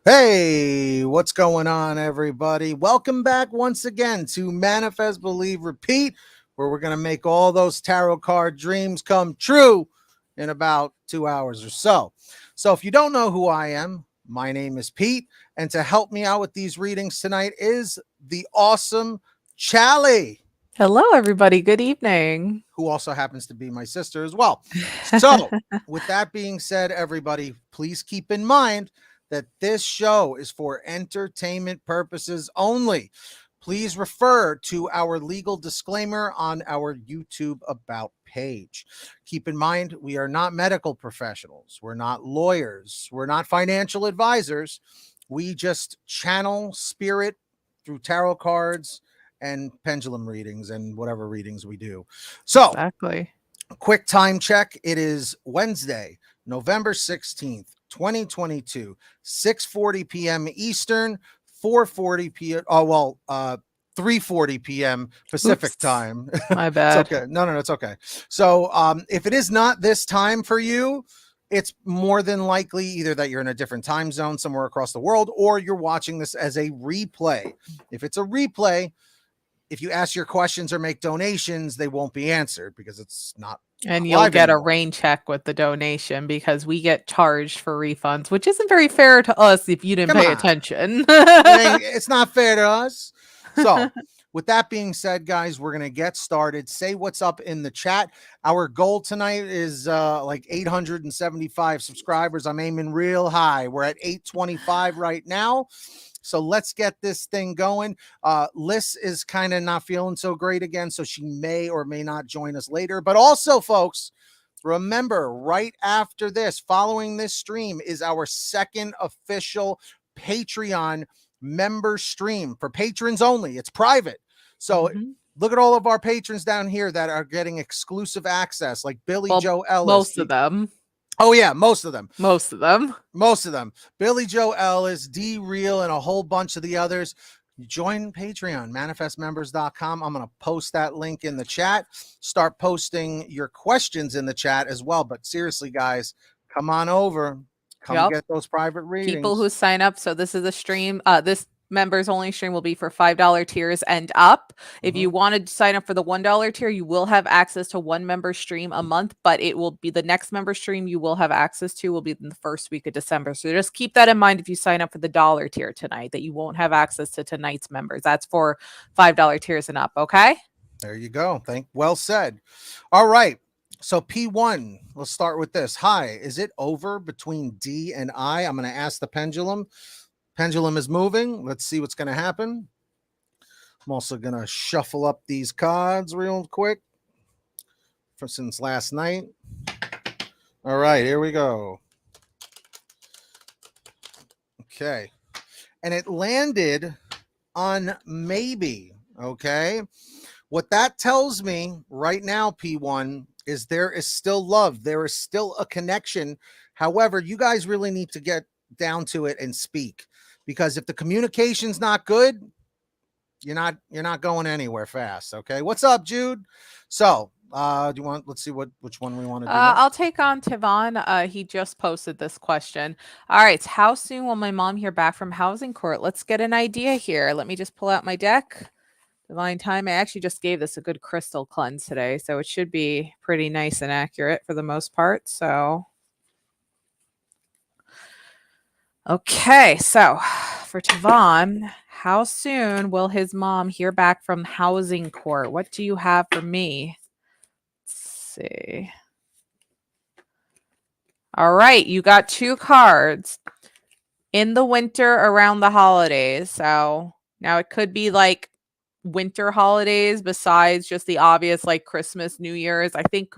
Hey, what's going on, everybody? Welcome back once again to Manifest, Believe, Repeat, where we're going to make all those tarot card dreams come true in about 2 hours or so. So, if you don't know who I am, my name is Pete, and to help me out with these readings tonight is the awesome Chally, Hello, everybody. Good evening. who also happens to be my sister as well. So, with that being said, everybody, please keep in mind that this show is for entertainment purposes only. Please refer to our legal disclaimer on our YouTube About page. Keep in mind, we are not medical professionals. We're not lawyers. We're not financial advisors. We just channel spirit through tarot cards and pendulum readings and whatever readings we do. So, Exactly. quick time check. It is Wednesday, November 16th, 2022, 6:40 p.m. Eastern, 4:40 p.m. 3:40 p.m. Pacific Oops. time. My It's bad. okay. No, it's okay. So, if it is not this time for you, it's more than likely either that you're in a different time zone somewhere across the world, or you're watching this as a replay. If it's a replay, if you ask your questions or make donations, they won't be answered because it's not And you'll live get a anymore. rain check with the donation because we get charged for refunds, which isn't very fair to us if you didn't Come pay on. attention. It's not fair to us. So, with that being said, guys, we're going to get started. Say what's up in the chat. Our goal tonight is like 875 subscribers. I'm aiming real high. We're at 825 right now. So let's get this thing going. Liz is kind of not feeling so great again, so she may or may not join us later. But also, folks, remember, right after this, following this stream, is our second official Patreon member stream for patrons only. It's private. So look at all of our patrons down here that are getting exclusive access, like Billy Well, Joe Ellis. most of them. Oh, yeah, most of them. Most of them. Most of them. Billy Joe Ellis, D Real, and a whole bunch of the others. Join Patreon, manifestmembers.com. I'm going to post that link in the chat. Start posting your questions in the chat as well. But seriously, guys, come on over. Come Yep. get those private readings. People who sign up. So this is a stream. This members only stream will be for $5 tiers and up. If you want to sign up for the $1 tier, you will have access to one member stream a month, but it will be the next member stream you will have access to will be in the first week of December. So just keep that in mind if you sign up for the $1 tier tonight, that you won't have access to tonight's members. That's for $5 tiers and up. Okay. There you go. Well said. All right. So P1, let's start with this. Hi, is it over between D and I? I'm going to ask the pendulum. Pendulum is moving. Let's see what's going to happen. I'm also going to shuffle up these cards real quick since last night. All right, here we go. Okay. And it landed on maybe. Okay. What that tells me right now, P1, is there is still love. There is still a connection. However, you guys really need to get down to it and speak, because if the communication's not good, you're not going anywhere fast. Okay. What's up, Jude? So do you want, let's see which one we want to do next. I'll take on Tivon. He just posted this question. All right. How soon will my mom hear back from housing court? Let's get an idea here. Let me just pull out my deck. Divine time. I actually just gave this a good crystal cleanse today, so it should be pretty nice and accurate for the most part. So, okay. So for Tivon, how soon will his mom hear back from housing court? What do you have for me? Let's see. All right. You got two cards. In the winter around the holidays. So now it could be like winter holidays besides just the obvious like Christmas, New Year's. I think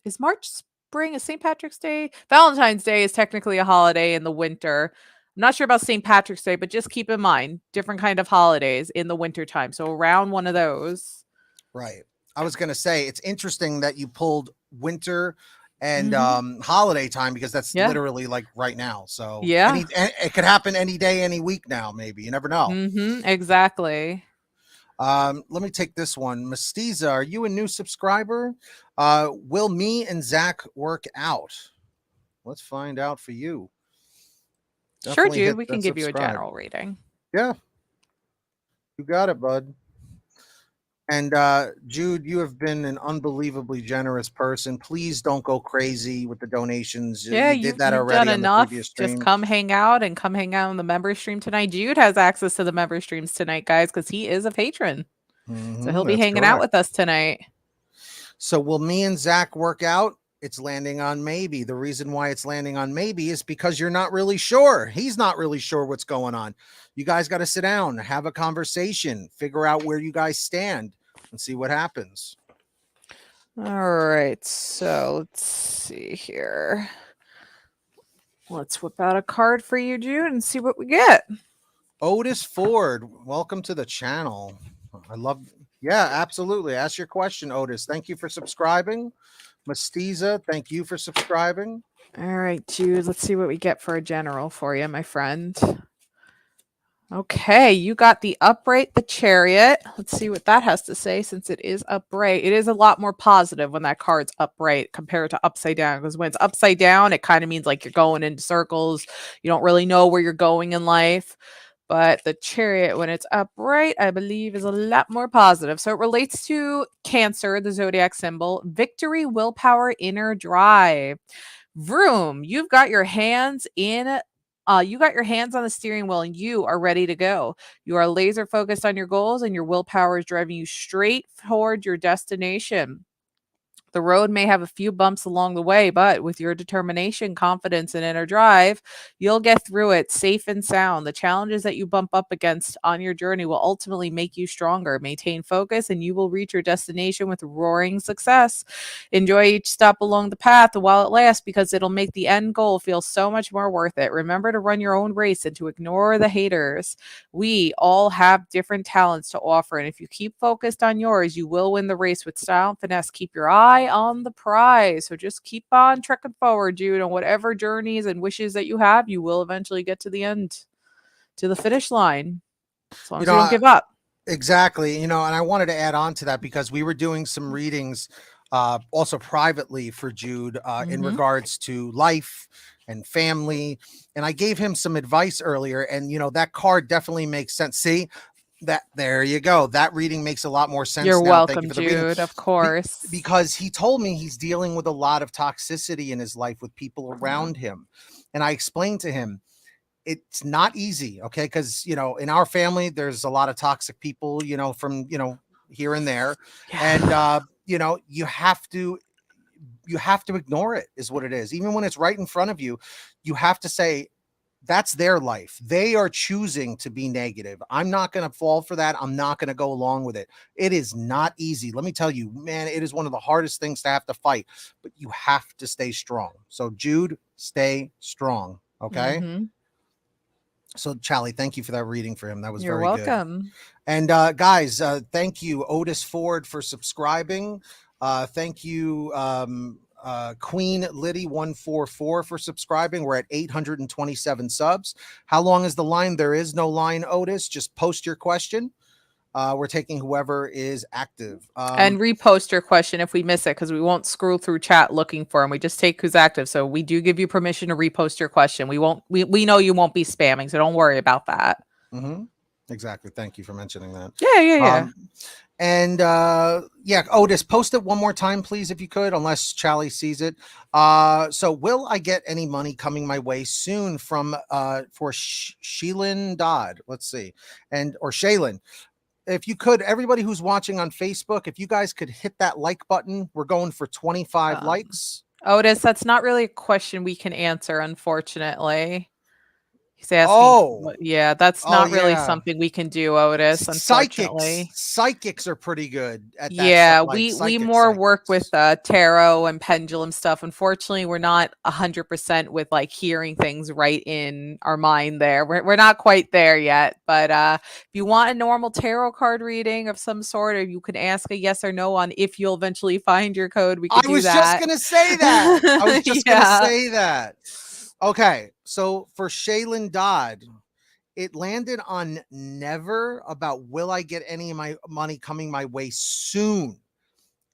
is March spring, is St. Patrick's Day. Valentine's Day is technically a holiday in the winter. I'm not sure about St. Patrick's Day, but just keep in mind different kind of holidays in the winter time. So around one of those. Right. I was going to say, it's interesting that you pulled winter and holiday time, because that's literally like right now. So it could happen any day, any week now, maybe. You never know. Exactly. Let me take this one. Mestiza, are you a new subscriber? Will me and Zach work out? Let's find out for you. Sure, Definitely Jude. hit We can that give you a subscribe. general reading. Yeah, you got it, bud. And Jude, you have been an unbelievably generous person. Please don't go crazy with the donations. Yeah, You did that you've done already on the previous enough. Just stream. come hang out and come hang out on the member stream tonight. Jude has access to the member streams tonight, guys, because he is a patron. So he'll be That's hanging out correct. with us tonight. So will me and Zach work out? It's landing on maybe. The reason why it's landing on maybe is because you're not really sure. He's not really sure what's going on. You guys got to sit down, have a conversation, figure out where you guys stand, and see what happens. All right. So let's see here. Let's whip out a card for you, Jude, and see what we get. Otis Ford, welcome to the channel. I love, yeah, absolutely. Ask your question, Otis. Thank you for subscribing. Mastiza, thank you for subscribing. All right, Jude, let's see what we get for a general for you, my friend. Okay, you got the upright, the chariot. Let's see what that has to say since it is upright. It is a lot more positive when that card's upright compared to upside down, because when it's upside down, it kind of means like you're going into circles. You don't really know where you're going in life. But the chariot, when it's upright, I believe is a lot more positive. So it relates to Cancer, the zodiac symbol, victory, willpower, inner drive. Vroom, you've got your hands in you got your hands on the steering wheel and you are ready to go. You are laser focused on your goals and your willpower is driving you straight toward your destination. The road may have a few bumps along the way, but with your determination, confidence, and inner drive, you'll get through it safe and sound. The challenges that you bump up against on your journey will ultimately make you stronger. Maintain focus, and you will reach your destination with roaring success. Enjoy each step along the path while it lasts, because it'll make the end goal feel so much more worth it. Remember to run your own race and to ignore the haters. We all have different talents to offer, and if you keep focused on yours, you will win the race with style and finesse. Keep your eye on the prize. So just keep on trekking forward, Jude, on whatever journeys and wishes that you have. You will eventually get to the end, to the finish line, as long as you don't give up. Exactly. And I wanted to add on to that because we were doing some readings also privately for Jude in regards to life and family. And I gave him some advice earlier, and that card definitely makes sense. See, that there you go. That reading makes a lot more sense. You're now. welcome, Thank you for the Jude. reading. Of course. Because he told me he's dealing with a lot of toxicity in his life with people around him. And I explained to him, it's not easy, okay? Because in our family, there's a lot of toxic people, from here and there, and you have to ignore it, is what it is. Even when it's right in front of you, you have to say, that's their life. They are choosing to be negative. I'm not going to fall for that. I'm not going to go along with it. It is not easy. Let me tell you, man, it is one of the hardest things to have to fight, but you have to stay strong. So Jude, stay strong. Okay. So Charlie, thank you for that reading for him. That was You're very welcome. good. And guys, thank you, Otis Ford, for subscribing. Thank you, Queen Liddy 144 for subscribing. We're at 827 subs. How long is the line? There is no line, Otis. Just post your question. We're taking whoever is active. And repost your question if we miss it, because we won't scroll through chat looking for them. We just take who's active. So we do give you permission to repost your question. We know you won't be spamming, so don't worry about that. Exactly. Thank you for mentioning that. Yeah. And yeah, Otis, post it one more time, please, if you could, unless Charlie sees it. So will I get any money coming my way soon from for Sheilin Dodd? Let's see. Or Shaylin. If you could, everybody who's watching on Facebook, if you guys could hit that like button, we're going for 25 likes. Otis, that's not really a question we can answer, unfortunately. He's asking. Yeah, that's not really something we can do, Otis, unfortunately. Psychics are pretty good at that. Yeah, we more work with tarot and pendulum stuff. Unfortunately, we're not 100% with like hearing things right in our mind there. We're not quite there yet. But if you want a normal tarot card reading of some sort, or you can ask a yes or no on if you'll eventually find your code, we can do that. I was just going to say that. I was just going to say that. Okay, so for Shaylin Dodd, it landed on never about will I get any of my money coming my way soon.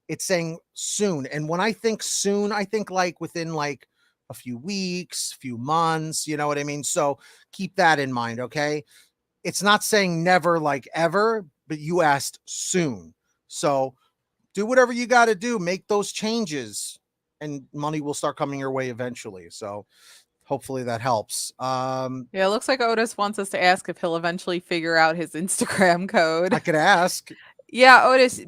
It's saying soon. And when I think soon, I think like within like a few weeks, few months, you know what I mean? So keep that in mind, okay? It's not saying never like ever, but you asked soon. So do whatever you got to do, make those changes, and money will start coming your way eventually. So hopefully that helps. Yeah, it looks like Otis wants us to ask if he'll eventually figure out his Instagram code. I could ask. Yeah, Otis,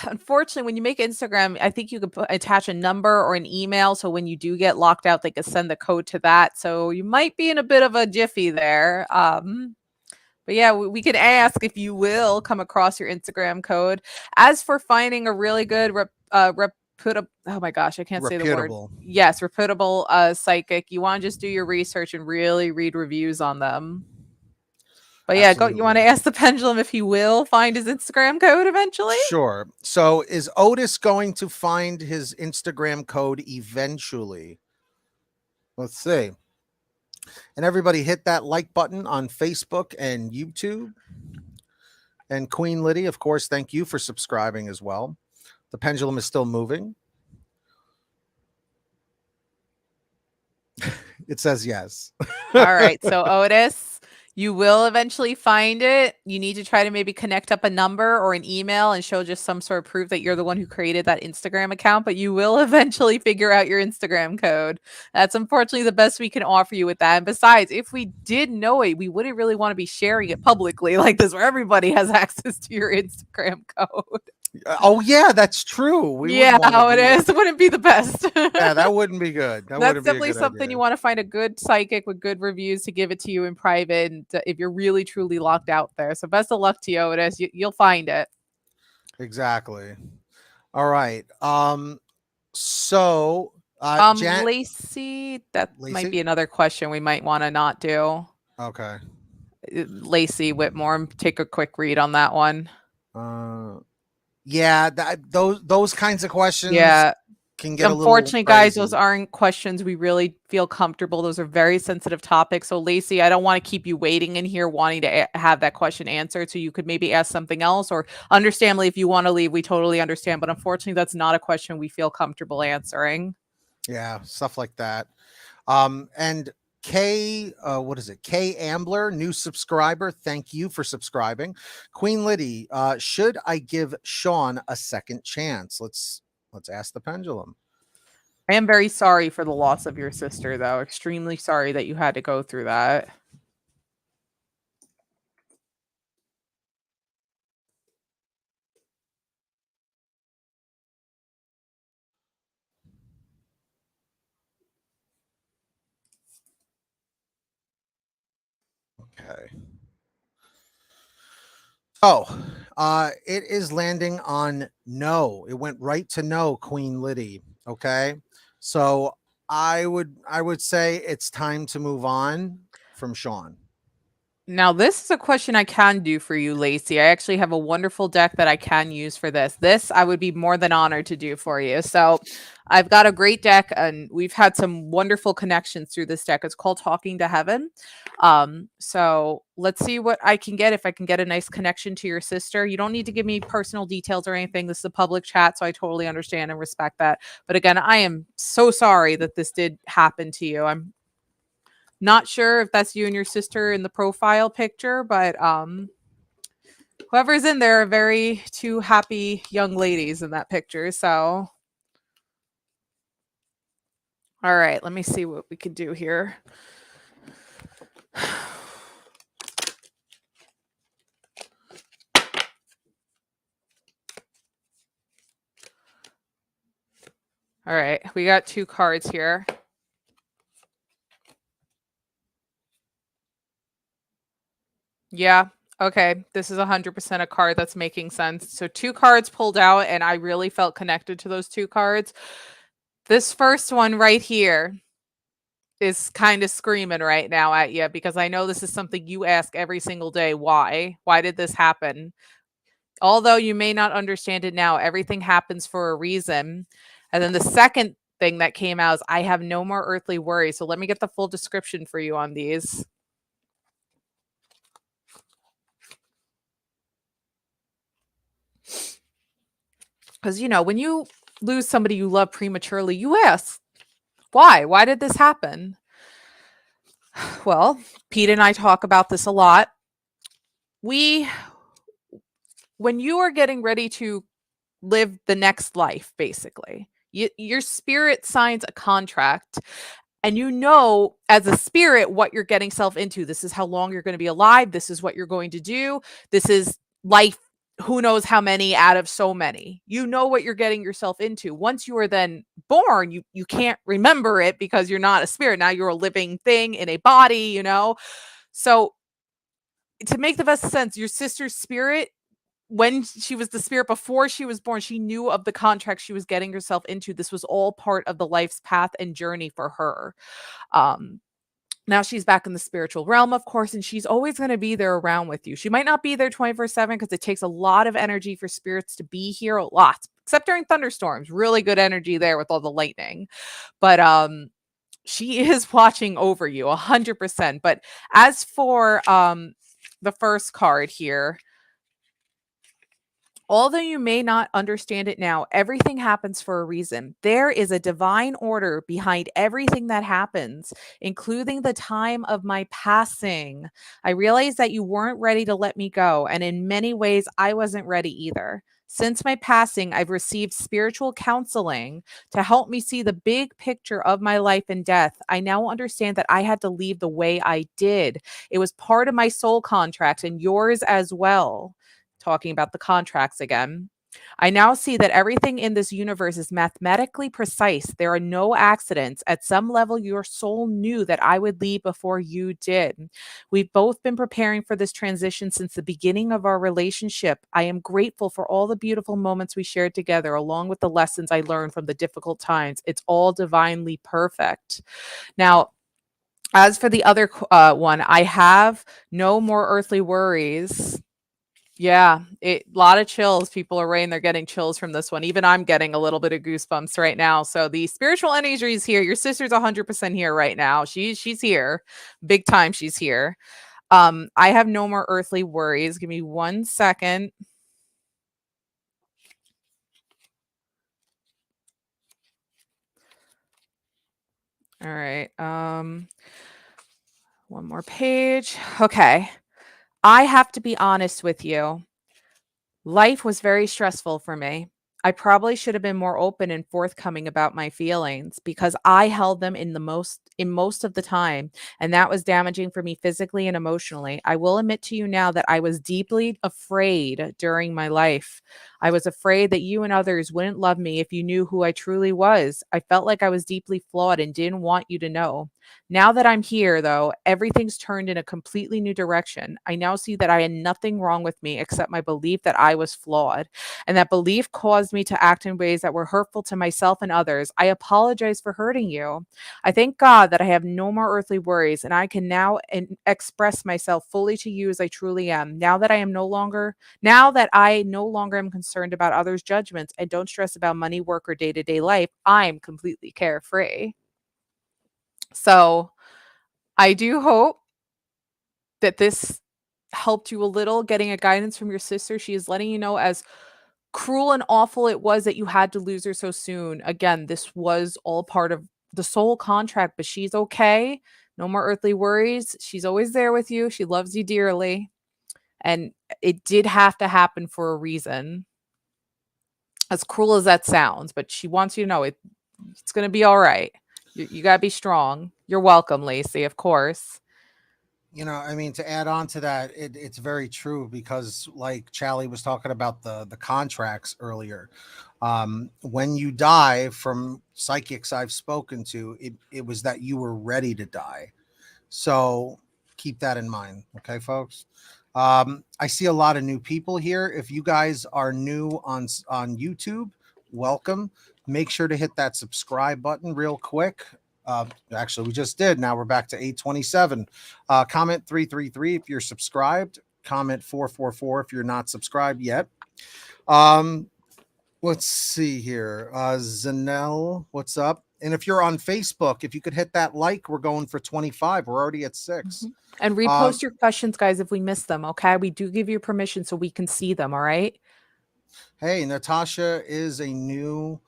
unfortunately, when you make Instagram, I think you could attach a number or an email. So when you do get locked out, they could send the code to that. So you might be in a bit of a jiffy there. But yeah, we could ask if you will come across your Instagram code. As for finding a really good reputable, oh my gosh, I can't say the word. Reputable. Yes, reputable psychic. You want to just do your research and really read reviews on them. But yeah, go. You want to Absolutely. ask the pendulum if he will find his Instagram code eventually? Sure. So is Otis going to find his Instagram code eventually? Let's see. And everybody hit that like button on Facebook and YouTube. And Queen Liddy, of course, thank you for subscribing as well. The pendulum is still moving. It says yes. All right. So Otis, you will eventually find it. You need to try to maybe connect up a number or an email and show just some sort of proof that you're the one who created that Instagram account, but you will eventually figure out your Instagram code. That's unfortunately the best we can offer you with that. And besides, if we did know it, we wouldn't really want to be sharing it publicly like this where everybody has access to your Instagram code. Oh yeah, that's true. We Yeah, wouldn't how want it to do is. It wouldn't be the best. Yeah, that wouldn't be good. That That's wouldn't be a definitely good something idea. you want to find a good psychic with good reviews to give it to you in private. And if you're really truly locked out there, so best of luck to you, Otis. You'll find it. Exactly. All right. So Jan Lacey, that might Lacey. be another question we might want to not do. Okay. Lacey Whitmore, take a quick read on that one. Yeah, those kinds of questions Yeah. can get a little Unfortunately, guys, those crazy. aren't questions we really feel comfortable. Those are very sensitive topics. So, Lacey, I don't want to keep you waiting in here wanting to have that question answered. So, you could maybe ask something else, or understandably, if you want to leave, we totally understand. But unfortunately, that's not a question we feel comfortable answering. Yeah, stuff like that. And K, what is it? K Ambler, new subscriber. Thank you for subscribing. Queen Liddy, should I give Sean a second chance? Let's ask the pendulum. I am very sorry for the loss of your sister, though. Extremely sorry that you had to go through that. Okay. Oh, it is landing on no. It went right to no, Queen Liddy. Okay. So I would say it's time to move on from Sean. Now, this is a question I can do for you, Lacey. I actually have a wonderful deck that I can use for this. This I would be more than honored to do for you. So, I've got a great deck, and we've had some wonderful connections through this deck. It's called Talking to Heaven. So let's see what I can get. If I can get a nice connection to your sister, you don't need to give me personal details or anything. This is a public chat, so I totally understand and respect that. But again, I am so sorry that this did happen to you. I'm not sure if that's you and your sister in the profile picture, but whoever's in there are very two happy young ladies in that picture. So all right, let me see what we could do here. All right, we got two cards here. Yeah. Okay. This is 100% a card that's making sense. So two cards pulled out, and I really felt connected to those two cards. This first one right here is kind of screaming right now at you because I know this is something you ask every single day. Why? Why did this happen? Although you may not understand it now, everything happens for a reason. And then the second thing that came out is I have no more earthly worries. So let me get the full description for you on these. Because, you know, when you lose somebody you love prematurely, you ask, Why did this happen? Well, Pete and I talk about this a lot. When you are getting ready to live the next life, basically, your spirit signs a contract, and you know, as a spirit, what you're getting yourself into. This is how long you're going to be alive. This is what you're going to do. This is life, who knows how many out of so many. You know what you're getting yourself into. Once you are then born, you can't remember it because you're not a spirit. Now you're a living thing in a body, you know? So to make the best sense, your sister's spirit, when she was the spirit before she was born, she knew of the contract she was getting herself into. This was all part of the life's path and journey for her. Um, Now she's back in the spiritual realm, of course, and she's always going to be there around with you. She might not be there 24/7 because it takes a lot of energy for spirits to be here, a lot, except during thunderstorms. Really good energy there with all the lightning. But she is watching over you 100%. But as for the first card here, although you may not understand it now, everything happens for a reason. There is a divine order behind everything that happens, including the time of my passing. I realized that you weren't ready to let me go, and in many ways, I wasn't ready either. Since my passing, I've received spiritual counseling to help me see the big picture of my life and death. I now understand that I had to leave the way I did. It was part of my soul contract and yours as well. Talking about the contracts again. I now see that everything in this universe is mathematically precise. There are no accidents. At some level, your soul knew that I would leave before you did. We've both been preparing for this transition since the beginning of our relationship. I am grateful for all the beautiful moments we shared together, along with the lessons I learned from the difficult times. It's all divinely perfect. Now, as for the other one, I have no more earthly worries. Yeah, a lot of chills. People are saying they're getting chills from this one. Even I'm getting a little bit of goosebumps right now. So the spiritual energy is here. Your sister's 100% here right now. She's here. Big time she's here. I have no more earthly worries. Give me 1 second. All right. One more page. Okay. I have to be honest with you. Life was very stressful for me. I probably should have been more open and forthcoming about my feelings because I held them in most of the time, and that was damaging for me physically and emotionally. I will admit to you now that I was deeply afraid during my life. I was afraid that you and others wouldn't love me if you knew who I truly was. I felt like I was deeply flawed and didn't want you to know. Now that I'm here, though, everything's turned in a completely new direction. I now see that I had nothing wrong with me except my belief that I was flawed, and that belief caused me to act in ways that were hurtful to myself and others. I apologize for hurting you. I thank God that I have no more earthly worries, and I can now express myself fully to you as I truly am. Now that I no longer am concerned about others' judgments and don't stress about money, work, or day-to-day life, I'm completely carefree. So I do hope that this helped you a little getting a guidance from your sister. She is letting you know, as cruel and awful it was that you had to lose her so soon. Again, this was all part of the soul contract, but she's okay. No more earthly worries. She's always there with you. She loves you dearly. And it did have to happen for a reason. As cruel as that sounds, but she wants you to know it's going to be all right. You got to be strong. You're welcome, Lacey, of course. You know, I mean, to add on to that, it's very true because, like Charlie was talking about the contracts earlier. When you die, from psychics I've spoken to, it was that you were ready to die. So keep that in mind, okay, folks. I see a lot of new people here. If you guys are new on YouTube, welcome. Make sure to hit that subscribe button real quick. Actually, we just did. Now we're back to 827. Comment 333 if you're subscribed. Comment 444 if you're not subscribed yet. Let's see here. Zanel, what's up? And if you're on Facebook, if you could hit that like, we're going for 25. We're already at 6. And repost your questions, guys, if we miss them. Okay. We do give you permission so we can see them. All right. Hey, Natasha is a new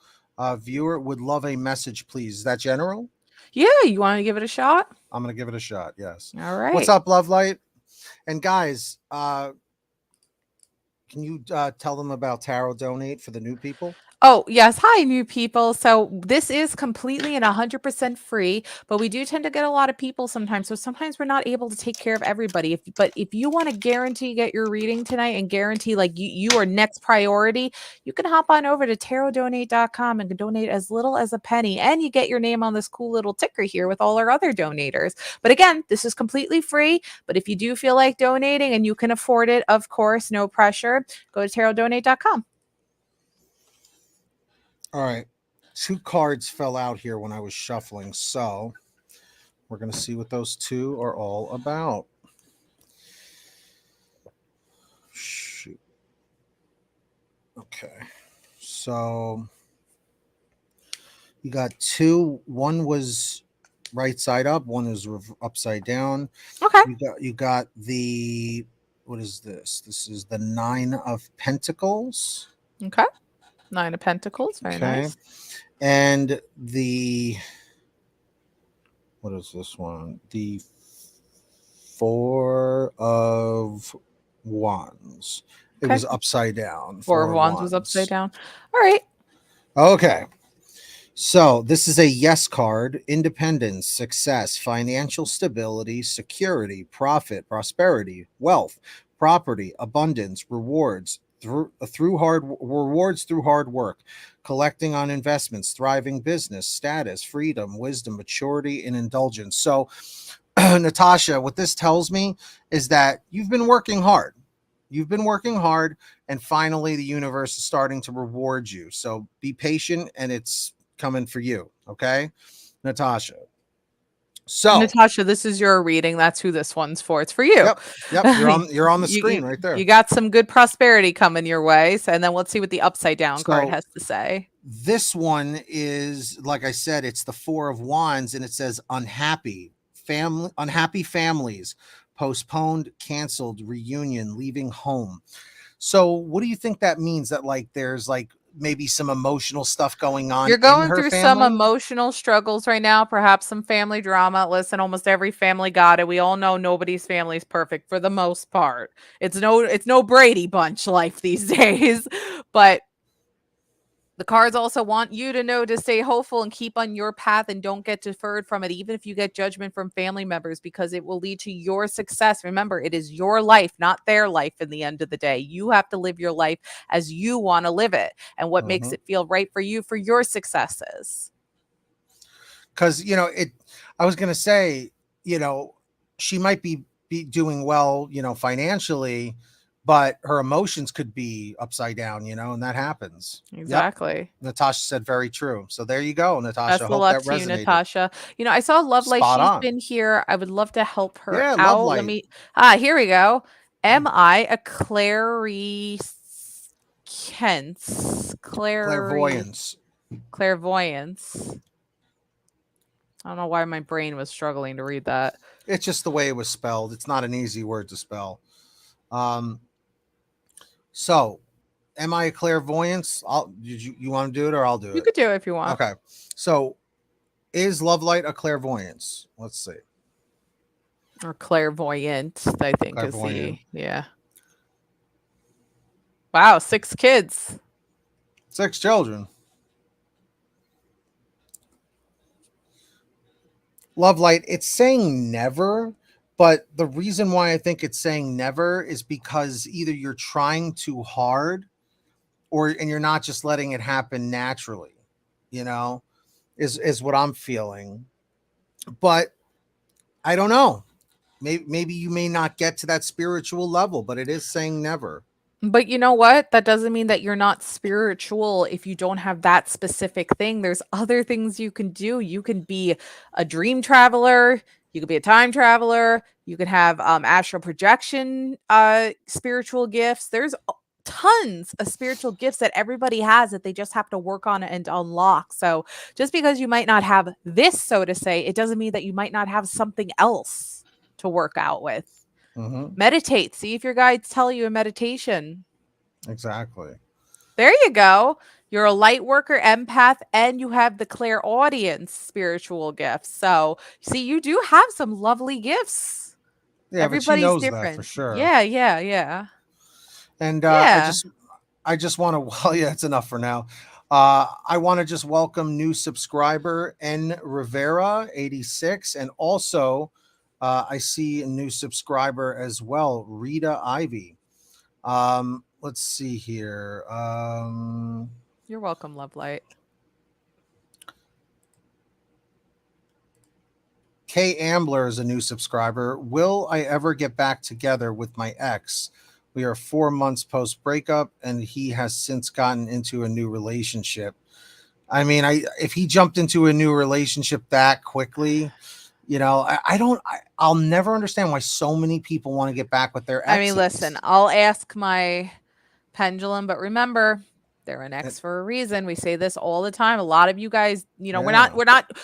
viewer. Would love a message, please. Is that general? Yeah, you want to give it a shot? I'm going to give it a shot. Yes. All right. What's up, Love Light? And guys, can you tell them about Tarot Donate for the new people? Oh, yes. Hi, new people. So this is completely and 100% free, but we do tend to get a lot of people sometimes. So sometimes we're not able to take care of everybody. But if you want to guarantee get your reading tonight and guarantee like you are next priority, you can hop on over to tarotdonate.com and donate as little as a penny. And you get your name on this cool little ticker here with all our other donators. But again, this is completely free. But if you do feel like donating and you can afford it, of course, no pressure, go to tarotdonate.com. All right. 2 cards fell out here when I was shuffling. So we're going to see what those 2 are all about. Shoot. Okay. So you got 2. One was right side up. One is upside down. Okay. You got the, what is this? This is the 9 of Pentacles. Okay. 9 of Pentacles. Very nice. And the, what is this one? The 4 of Wands. It was upside down. 4 of Wands was upside down. All right. Okay. So this is a yes card: independence, success, financial stability, security, profit, prosperity, wealth, property, abundance, rewards through hard work, collecting on investments, thriving business, status, freedom, wisdom, maturity, and indulgence. So Natasha, what this tells me is that you've been working hard. You've been working hard, and finally the universe is starting to reward you. So be patient, and it's coming for you. Okay, Natasha. So Natasha, this is your reading. That's who this one's for. It's for you. Yep. You're on the screen right there. You got some good prosperity coming your way. So, and then let's see what the upside down card has to say. This one is, like I said, it's the 4 of Wands, and it says unhappy families, postponed, canceled, reunion, leaving home. So what do you think that means? That like there's like maybe some emotional stuff going on? You're going through some emotional struggles right now, perhaps some family drama. Listen, almost every family got it. We all know nobody's family is perfect for the most part. It's no Brady Bunch life these days. But the cards also want you to know to stay hopeful and keep on your path and don't get deferred from it, even if you get judgment from family members, because it will lead to your success. Remember, it is your life, not their life in the end of the day. You have to live your life as you want to live it and what makes it feel right for you for your successes. Because, I was going to say, she might be doing well, financially, but her emotions could be upside down, and that happens. Exactly. Yep. Natasha said very true. So there you go, Natasha. That's the luck to you, Natasha. I saw Love Light. She's been here. I would love to help her out. Love Light. Here we go. Am I a clairvoyance? I don't know why my brain was struggling to read that. It's just the way it was spelled. It's not an easy word to spell. So, am I a clairvoyance? You want to do it, or I'll do it? You could do it if you want. Okay. So, is Love Light a clairvoyance? Let's see. Or clairvoyant, I think is the Wow, 6 kids. 6 children. Love Light, it's saying never. But the reason why I think it's saying never is because either you're trying too hard and you're not just letting it happen naturally, is what I'm feeling. But I don't know. Maybe you may not get to that spiritual level, but it is saying never. But you know what? That doesn't mean that you're not spiritual if you don't have that specific thing. There's other things you can do. You can be a dream traveler. You could be a time traveler. You could have astral projection, spiritual gifts. There's tons of spiritual gifts that everybody has that they just have to work on and unlock. So just because you might not have this, so to say, it doesn't mean that you might not have something else to work out with. Mm-hmm. Meditate. See if your guides tell you a meditation. Exactly. There you go. You're a light worker, empath, and you have the clairaudience spiritual gifts. So, see, you do have some lovely gifts. Yeah, but she Everybody's knows that for different. sure. Yeah, yeah, yeah. And Yeah. I just want to, well, yeah, it's enough for now. I want to just welcome new subscriber N Rivera 86, and also I see a new subscriber as well, Rita Ivy. Let's see here. You're welcome, Love Light. K Ambler is a new subscriber. Will I ever get back together with my ex? We are 4 months post breakup, and he has since gotten into a new relationship. I mean, if he jumped into a new relationship that quickly, you know, I'll never understand why so many people want to get back with their I mean, exes. listen, I'll ask my pendulum, but remember, they're an Uh, X for a reason. We say this all the time. A lot of you guys, you know, Yeah,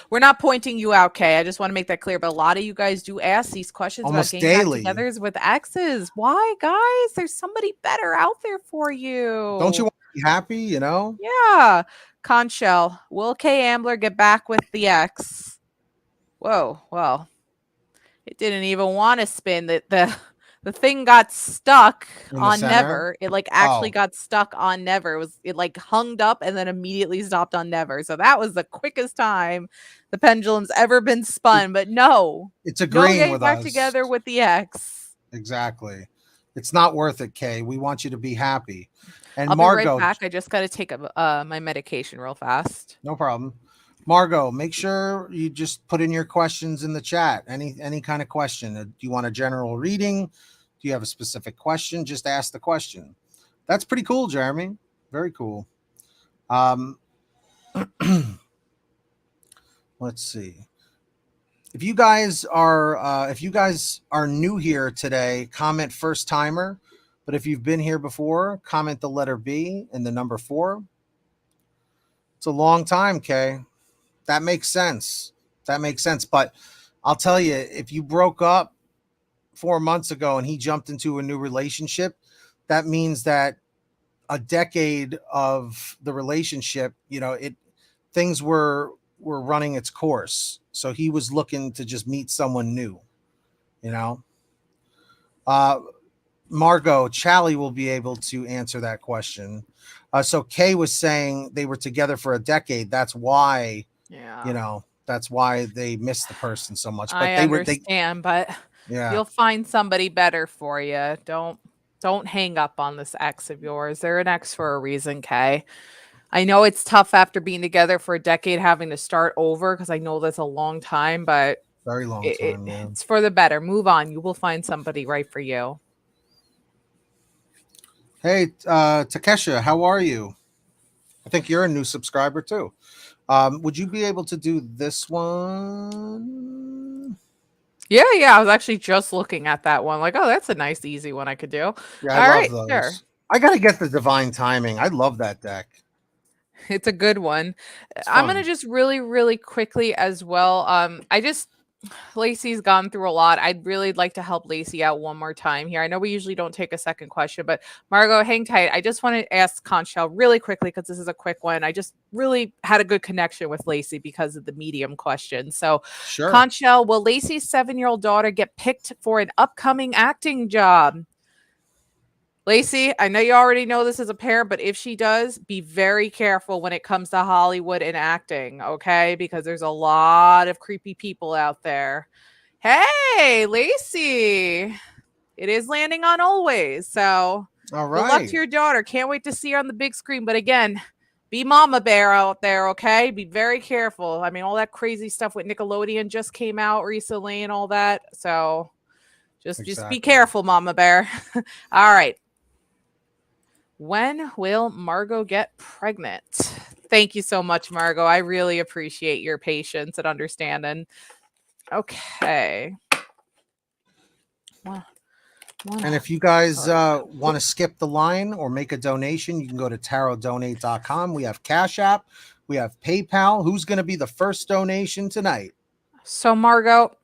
we're not pointing you out, Kay. I just want to make that clear. But a lot of you guys do ask these questions about almost getting back daily. together with exes. Why, guys? There's somebody better out there for Don't you you. want to be happy? You know. Yeah. Conchell, will Kay Ambler get back with the ex? Whoa, well, it didn't even want to spin. The thing got stuck In the on center. never. It like actually Oh, got stuck on never. It like hung up and then immediately stopped on never. So that was the quickest time the pendulum's ever been spun. But no, it's no agreeing getting with back us. together with the ex. Exactly. It's not worth it, Kay. We want you to be happy. And I'll be right Margot, back. I just got to take my medication real fast. no problem. Margot, make sure you just put in your questions in the chat. Any kind of question. Do you want a general reading? Do you have a specific question? Just ask the question. That's pretty cool, Jeremy. Very cool. Let's see. If you guys are new here today, comment first timer. But if you've been here before, comment the letter B and the number 4. It's a long time, Kay. That makes sense. But I'll tell you, if you broke up 4 months ago and he jumped into a new relationship, that means that a decade of the relationship, you know, things were running its course. So he was looking to just meet someone new, you know. Margot, Chally will be able to answer that question. So Kay was saying they were together for a decade. That's why, Yeah. that's why they missed the person so much. But I understand, but yeah, you'll find somebody better for you. Don't hang up on this ex of yours. They're an ex for a reason, Kay. I know it's tough after being together for a decade having to start over because I know that's a long time, but very long time. Yeah. it's for the better. Move on. You will find somebody right for you. Hey, Takesha, how are you? I think you're a new subscriber too. Would you be able to do this one? Yeah, I was actually just looking at that one. Like, oh, that's a nice, easy one I could do. Yeah, I All love right, those. sure. I got to get the divine timing. I love that deck. It's a good one. It's I'm fun. gonna just really quickly as well. Lacey's gone through a lot. I'd really like to help Lacey out one more time here. I know we usually don't take a second question, but Margot, hang tight. I just want to ask Conchell really quickly because this is a quick one. I just really had a good connection with Lacey because of the medium question. So, Sure. Conchell, will Lacey's 7-year-old daughter get picked for an upcoming acting job? Lacey, I know you already know this as a parent, but if she does, be very careful when it comes to Hollywood and acting, okay? Because there's a lot of creepy people out there. Hey, Lacey, it is landing on always. So All good luck to right. your daughter. Can't wait to see her on the big screen. But again, be mama bear out there, okay? Be very careful. I mean, all that crazy stuff with Nickelodeon just came out recently and all that. So just be Exactly. careful, mama bear. All right. When will Margot get pregnant? Thank you so much, Margot. I really appreciate your patience and understanding. Okay. And if you guys want to skip the line or make a donation, you can go to tarotdonate.com. We have Cash App. We have PayPal. Who's going to be the first donation tonight? So, Margot,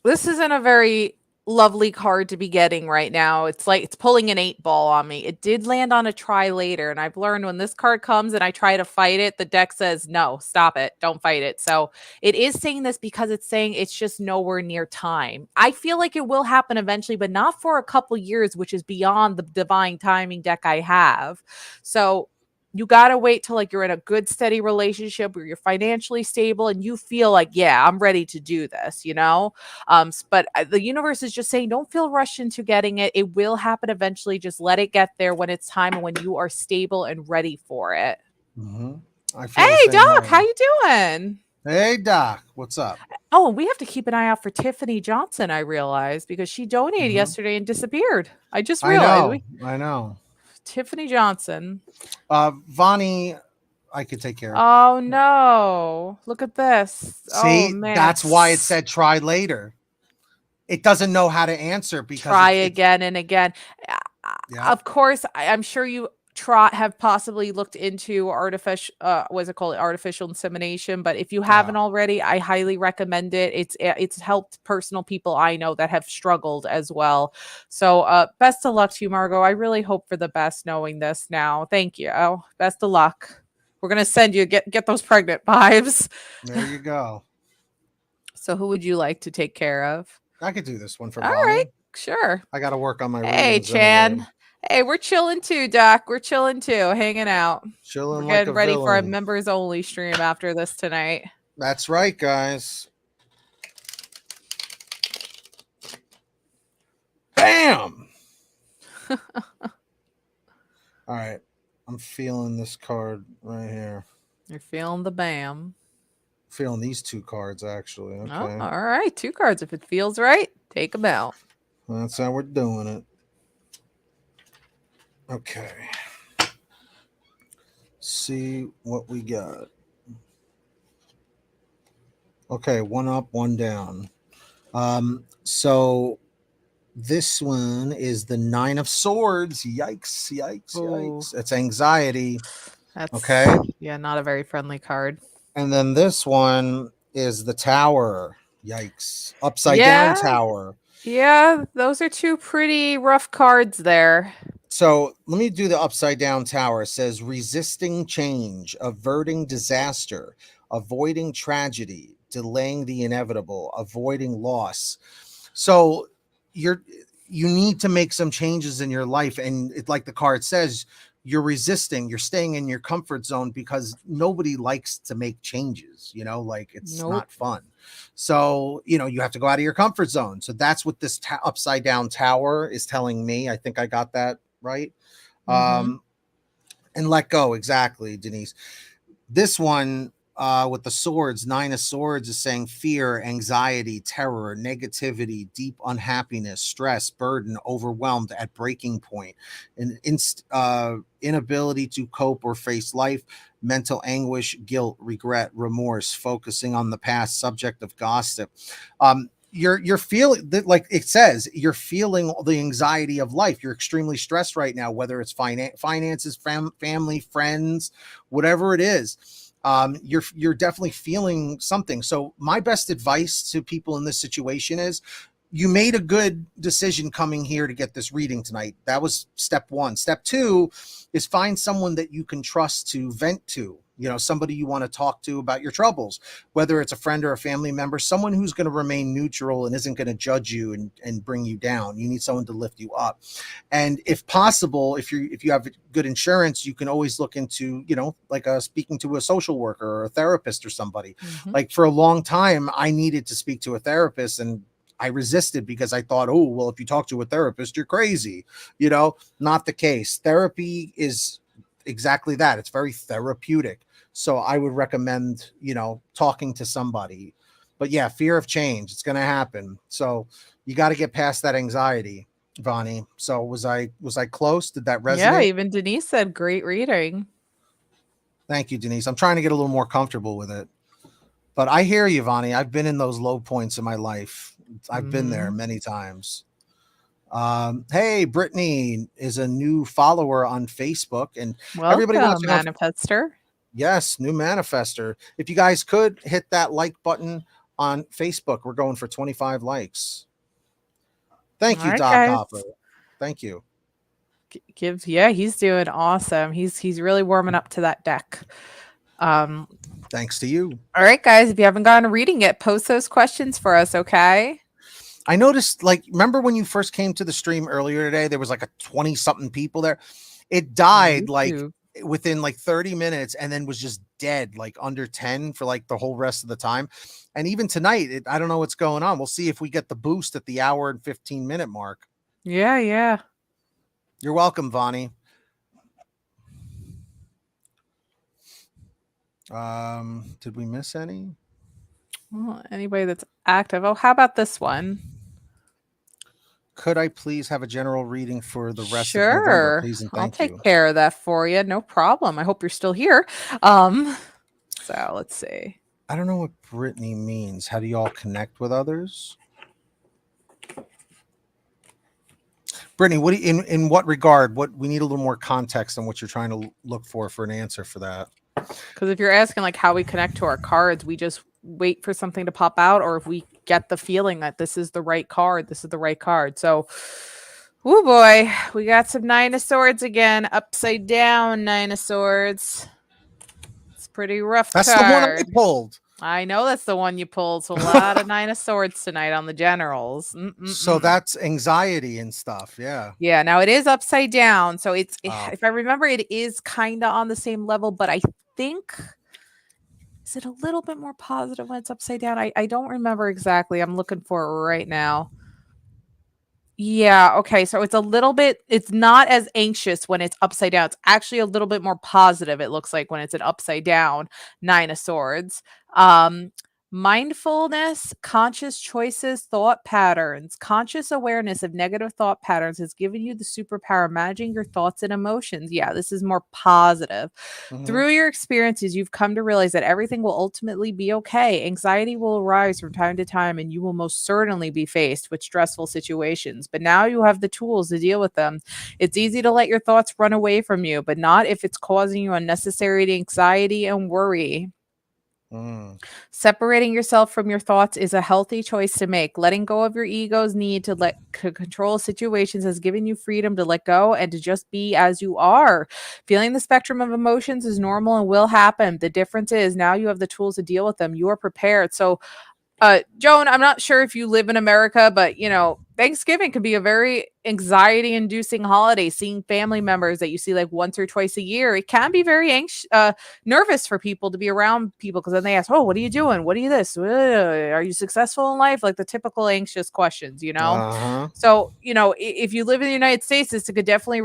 this isn't a very lovely card to be getting right now. It's like it's pulling an 8-ball on me. It did land on a try later, and I've learned when this card comes and I try to fight it, the deck says no, stop it, don't fight it. So it is saying this because it's saying it's just nowhere near time. I feel like it will happen eventually, but not for a couple years, which is beyond the divine timing deck I have. So you got to wait till like you're in a good steady relationship where you're financially stable and you feel like, yeah, I'm ready to do this, you know. But the universe is just saying, don't feel rushed into getting it. It will happen eventually. Just let it get there when it's time and when you are stable and ready for it. I feel the Hey, same Doc, way. how you doing? Hey, Doc, what's up? Oh, we have to keep an eye out for Tiffany Johnson, I realized, because she donated yesterday and disappeared. I just realized. I know. Tiffany Johnson. Vonnie, I could take care of. Oh no! Look at this. See, Oh man, that's why it said try later. It doesn't know how to answer because try again and again. Yeah. Of course, I'm sure you have possibly looked into artificial what's it called, artificial insemination, but if you haven't already, I highly recommend it. It's helped personal people I know that have struggled as well. So best of luck to you, Margot. I really hope for the best knowing this now. Thank you. Oh, best of luck. We're gonna send you get those pregnant vibes. There you go. So who would you like to take care of? I could do this one for All Vonnie. right, sure. I got to work on my Hey, readings Chan. anyway. Hey, we're chilling too, Doc. We're chilling too, hanging out. Chilling We're like getting a ready for a villain. members only stream after this tonight. That's right, guys. Bam! All right. I'm feeling this card right here. You're feeling the bam. Feeling these two cards, actually. Okay. Oh, all right. 2 cards. If it feels right, take them out. That's how we're doing it. Okay. See what we got. Okay, one up, one down. So this one is the 9 of Swords. Yikes, yikes, yikes. It's anxiety. That's okay. Yeah, not a very friendly card. And then this one is the Tower. Yikes. Upside down Tower. Yeah, those are 2 pretty rough cards there. So let me do the upside down Tower. It says resisting change, averting disaster, avoiding tragedy, delaying the inevitable, avoiding loss. So you need to make some changes in your life, and it, like the card says, you're resisting, you're staying in your comfort zone because nobody likes to make changes, you know, like it's not fun. So, you know, you have to go out of your comfort zone. So that's what this upside down Tower is telling me. I think I got that right. And let go. Exactly, Denise. This one with the swords, 9 of Swords, is saying fear, anxiety, terror, negativity, deep unhappiness, stress, burden, overwhelmed at breaking point, an inability to cope or face life, mental anguish, guilt, regret, remorse, focusing on the past, subject of gossip. You're feeling that, like it says, you're feeling the anxiety of life. You're extremely stressed right now, whether it's finances, family, friends, whatever it is. You're definitely feeling something. So my best advice to people in this situation is, you made a good decision coming here to get this reading tonight. That was step 1. Step 2 is find someone that you can trust to vent to, you know, somebody you want to talk to about your troubles, whether it's a friend or a family member, someone who's going to remain neutral and isn't going to judge you and bring you down. You need someone to lift you up. And if possible, if you have good insurance, you can always look into, you know, like speaking to a social worker or a therapist or somebody. Like for a long time, I needed to speak to a therapist, and I resisted because I thought, oh, well, if you talk to a therapist, you're crazy. You know, not the case. Therapy is exactly that. It's very therapeutic. So I would recommend, you know, talking to somebody. But yeah, fear of change, it's going to happen. So you got to get past that anxiety, Vonnie. So was I close? Did that resonate? Yeah, even Denise said great reading. Thank you, Denise. I'm trying to get a little more comfortable with it. But I hear you, Vonnie. I've been in those low points in my life. I've been there many times. Hey, Brittany is a new follower on Facebook, and everybody watching Manifester. Yes, new manifester. If you guys could hit that like button on Facebook, we're going for 25 likes. Thank All you, right, Doc guys. Hopper. Thank you. He's doing awesome. He's really warming up to that deck. Thanks to you. All right, guys. If you haven't gotten to reading it, post those questions for us, okay? I noticed, like, remember when you first came to the stream earlier today, there was like a 20 something people there. It died like YouTube. within like 30 minutes and then was just dead, like under 10 for like the whole rest of the time. And even tonight, I don't know what's going on. We'll see if we get the boost at the hour and 15-minute mark. Yeah. You're welcome, Vonnie. Did we miss any? Well, anybody that's active. Oh, how about this one? Could I please have a general reading for the rest of November, Sure. please and I'll thank take you. care of that for you. No problem. I hope you're still here. So let's see. I don't know what Brittany means. How do y'all connect with others? Brittany, what do you, in what regard? What we need a little more context on what you're trying to look for an answer for that. Because if you're asking like how we connect to our cards, we just wait for something to pop out, or if we get the feeling that this is the right card, this is the right card. So, oh boy, we got some Nine of Swords again, upside down Nine of Swords. It's pretty rough. That's card. the one I pulled. I know that's the one you pulled. So a lot of Nine of Swords tonight on the generals. So that's anxiety and stuff. Yeah. Yeah. Now it is upside down. So it's, Oh. if I remember, it is kind of on the same level, but I think, is it a little bit more positive when it's upside down? I don't remember exactly. I'm looking for it right now. Yeah. Okay. So it's a little bit, it's not as anxious when it's upside down. It's actually a little bit more positive, it looks like, when it's an upside down Nine of Swords. Mindfulness, conscious choices, thought patterns, conscious awareness of negative thought patterns has given you the superpower managing your thoughts and emotions. Yeah, this is more positive. Through your experiences, you've come to realize that everything will ultimately be okay. Anxiety will arise from time to time, and you will most certainly be faced with stressful situations. But now you have the tools to deal with them. It's easy to let your thoughts run away from you, but not if it's causing you unnecessary anxiety and worry. Separating yourself from your thoughts is a healthy choice to make. Letting go of your ego's need to control situations has given you freedom to let go and to just be as you are. Feeling the spectrum of emotions is normal and will happen. The difference is now you have the tools to deal with them. You are prepared. So, Joan, I'm not sure if you live in America, but Thanksgiving could be a very anxiety inducing holiday. Seeing family members that you see like once or twice a year, it can be very nervous for people to be around people, because then they ask, oh, what are you doing? What are you this? Are you successful in life? Like the typical anxious questions, So, if you live in the United States, this could definitely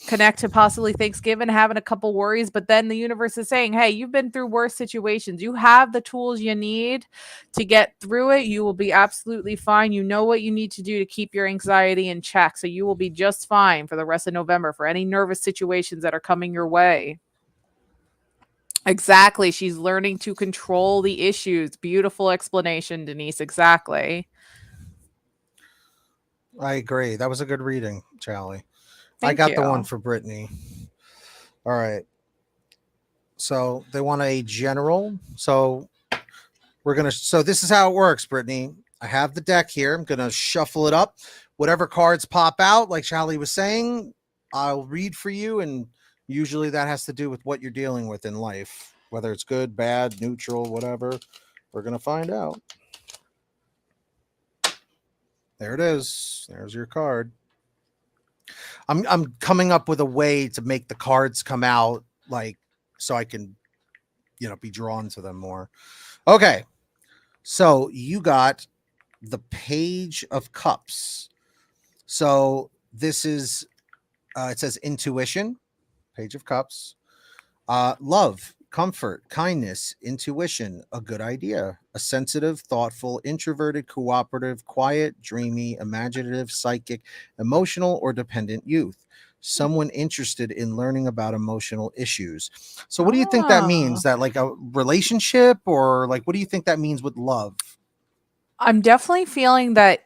connect to possibly Thanksgiving, having a couple worries, but then the universe is saying, hey, you've been through worse situations. You have the tools you need to get through it. You will be absolutely fine. You know what you need to do to keep your anxiety in check. So you will be just fine for the rest of November for any nervous situations that are coming your way. Exactly. She's learning to control the issues. Beautiful explanation, Denise. Exactly. I agree. That was a good reading, Charlie. Thank I got you. the one for Brittany. All right. So they want a general. So this is how it works, Brittany. I have the deck here. I'm going to shuffle it up. Whatever cards pop out, like Charlie was saying, I'll read for you. And usually that has to do with what you're dealing with in life, whether it's good, bad, neutral, whatever. We're going to find out. There it is. There's your card. I'm coming up with a way to make the cards come out so I can, be drawn to them more. Okay. So you got the Page of Cups. So this is, it says intuition, Page of Cups, love, comfort, kindness, intuition, a good idea, a sensitive, thoughtful, introverted, cooperative, quiet, dreamy, imaginative, psychic, emotional, or dependent youth. Someone interested in learning about emotional issues. So what do you think that means? That like a relationship, or like, what do you think that means with love? I'm definitely feeling that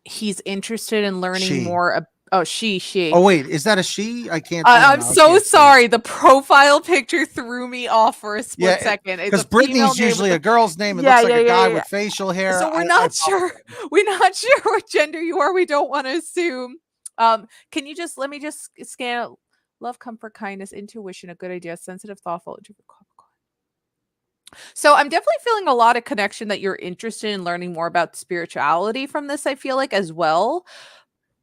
he's interested in learning more Oh, she. Oh wait, is that a she? I can't. I don't I'm know. I so can't see. sorry. The profile picture threw me off for a split Yeah, second. It's because a female Brittany's name with usually a a girl's name. It yeah, looks like yeah, a yeah, guy yeah. with facial hair. So we're I not sure. apologize. We're not sure what gender you are. We don't want to assume. Can you just let me just scan love, comfort, kindness, intuition, a good idea, sensitive, thoughtful. So I'm definitely feeling a lot of connection that you're interested in learning more about spirituality from this, I feel like, as well.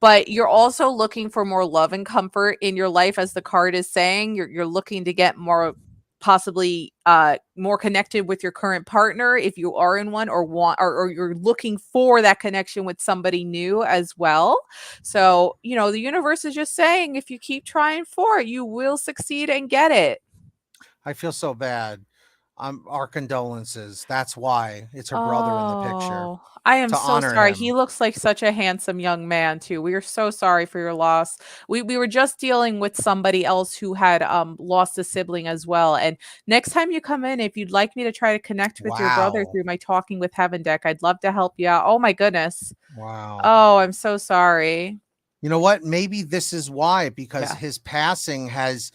But you're also looking for more love and comfort in your life, as the card is saying. You're looking to get more, possibly more connected with your current partner if you are in one, or want, or you're looking for that connection with somebody new as well. So, you know, the universe is just saying, if you keep trying for it, you will succeed and get it. I feel so bad. Our condolences. That's why it's her brother in the picture, Oh, I am to so honor sorry. He him. looks like such a handsome young man too. We are so sorry for your loss. We were just dealing with somebody else who had lost a sibling as well. And next time you come in, if you'd like me to try to connect with your brother Wow. through my Talking with Heaven deck, I'd love to help you out. Oh my goodness. Wow. Oh, I'm so sorry. You know what? Maybe this is why, because Yeah. his passing has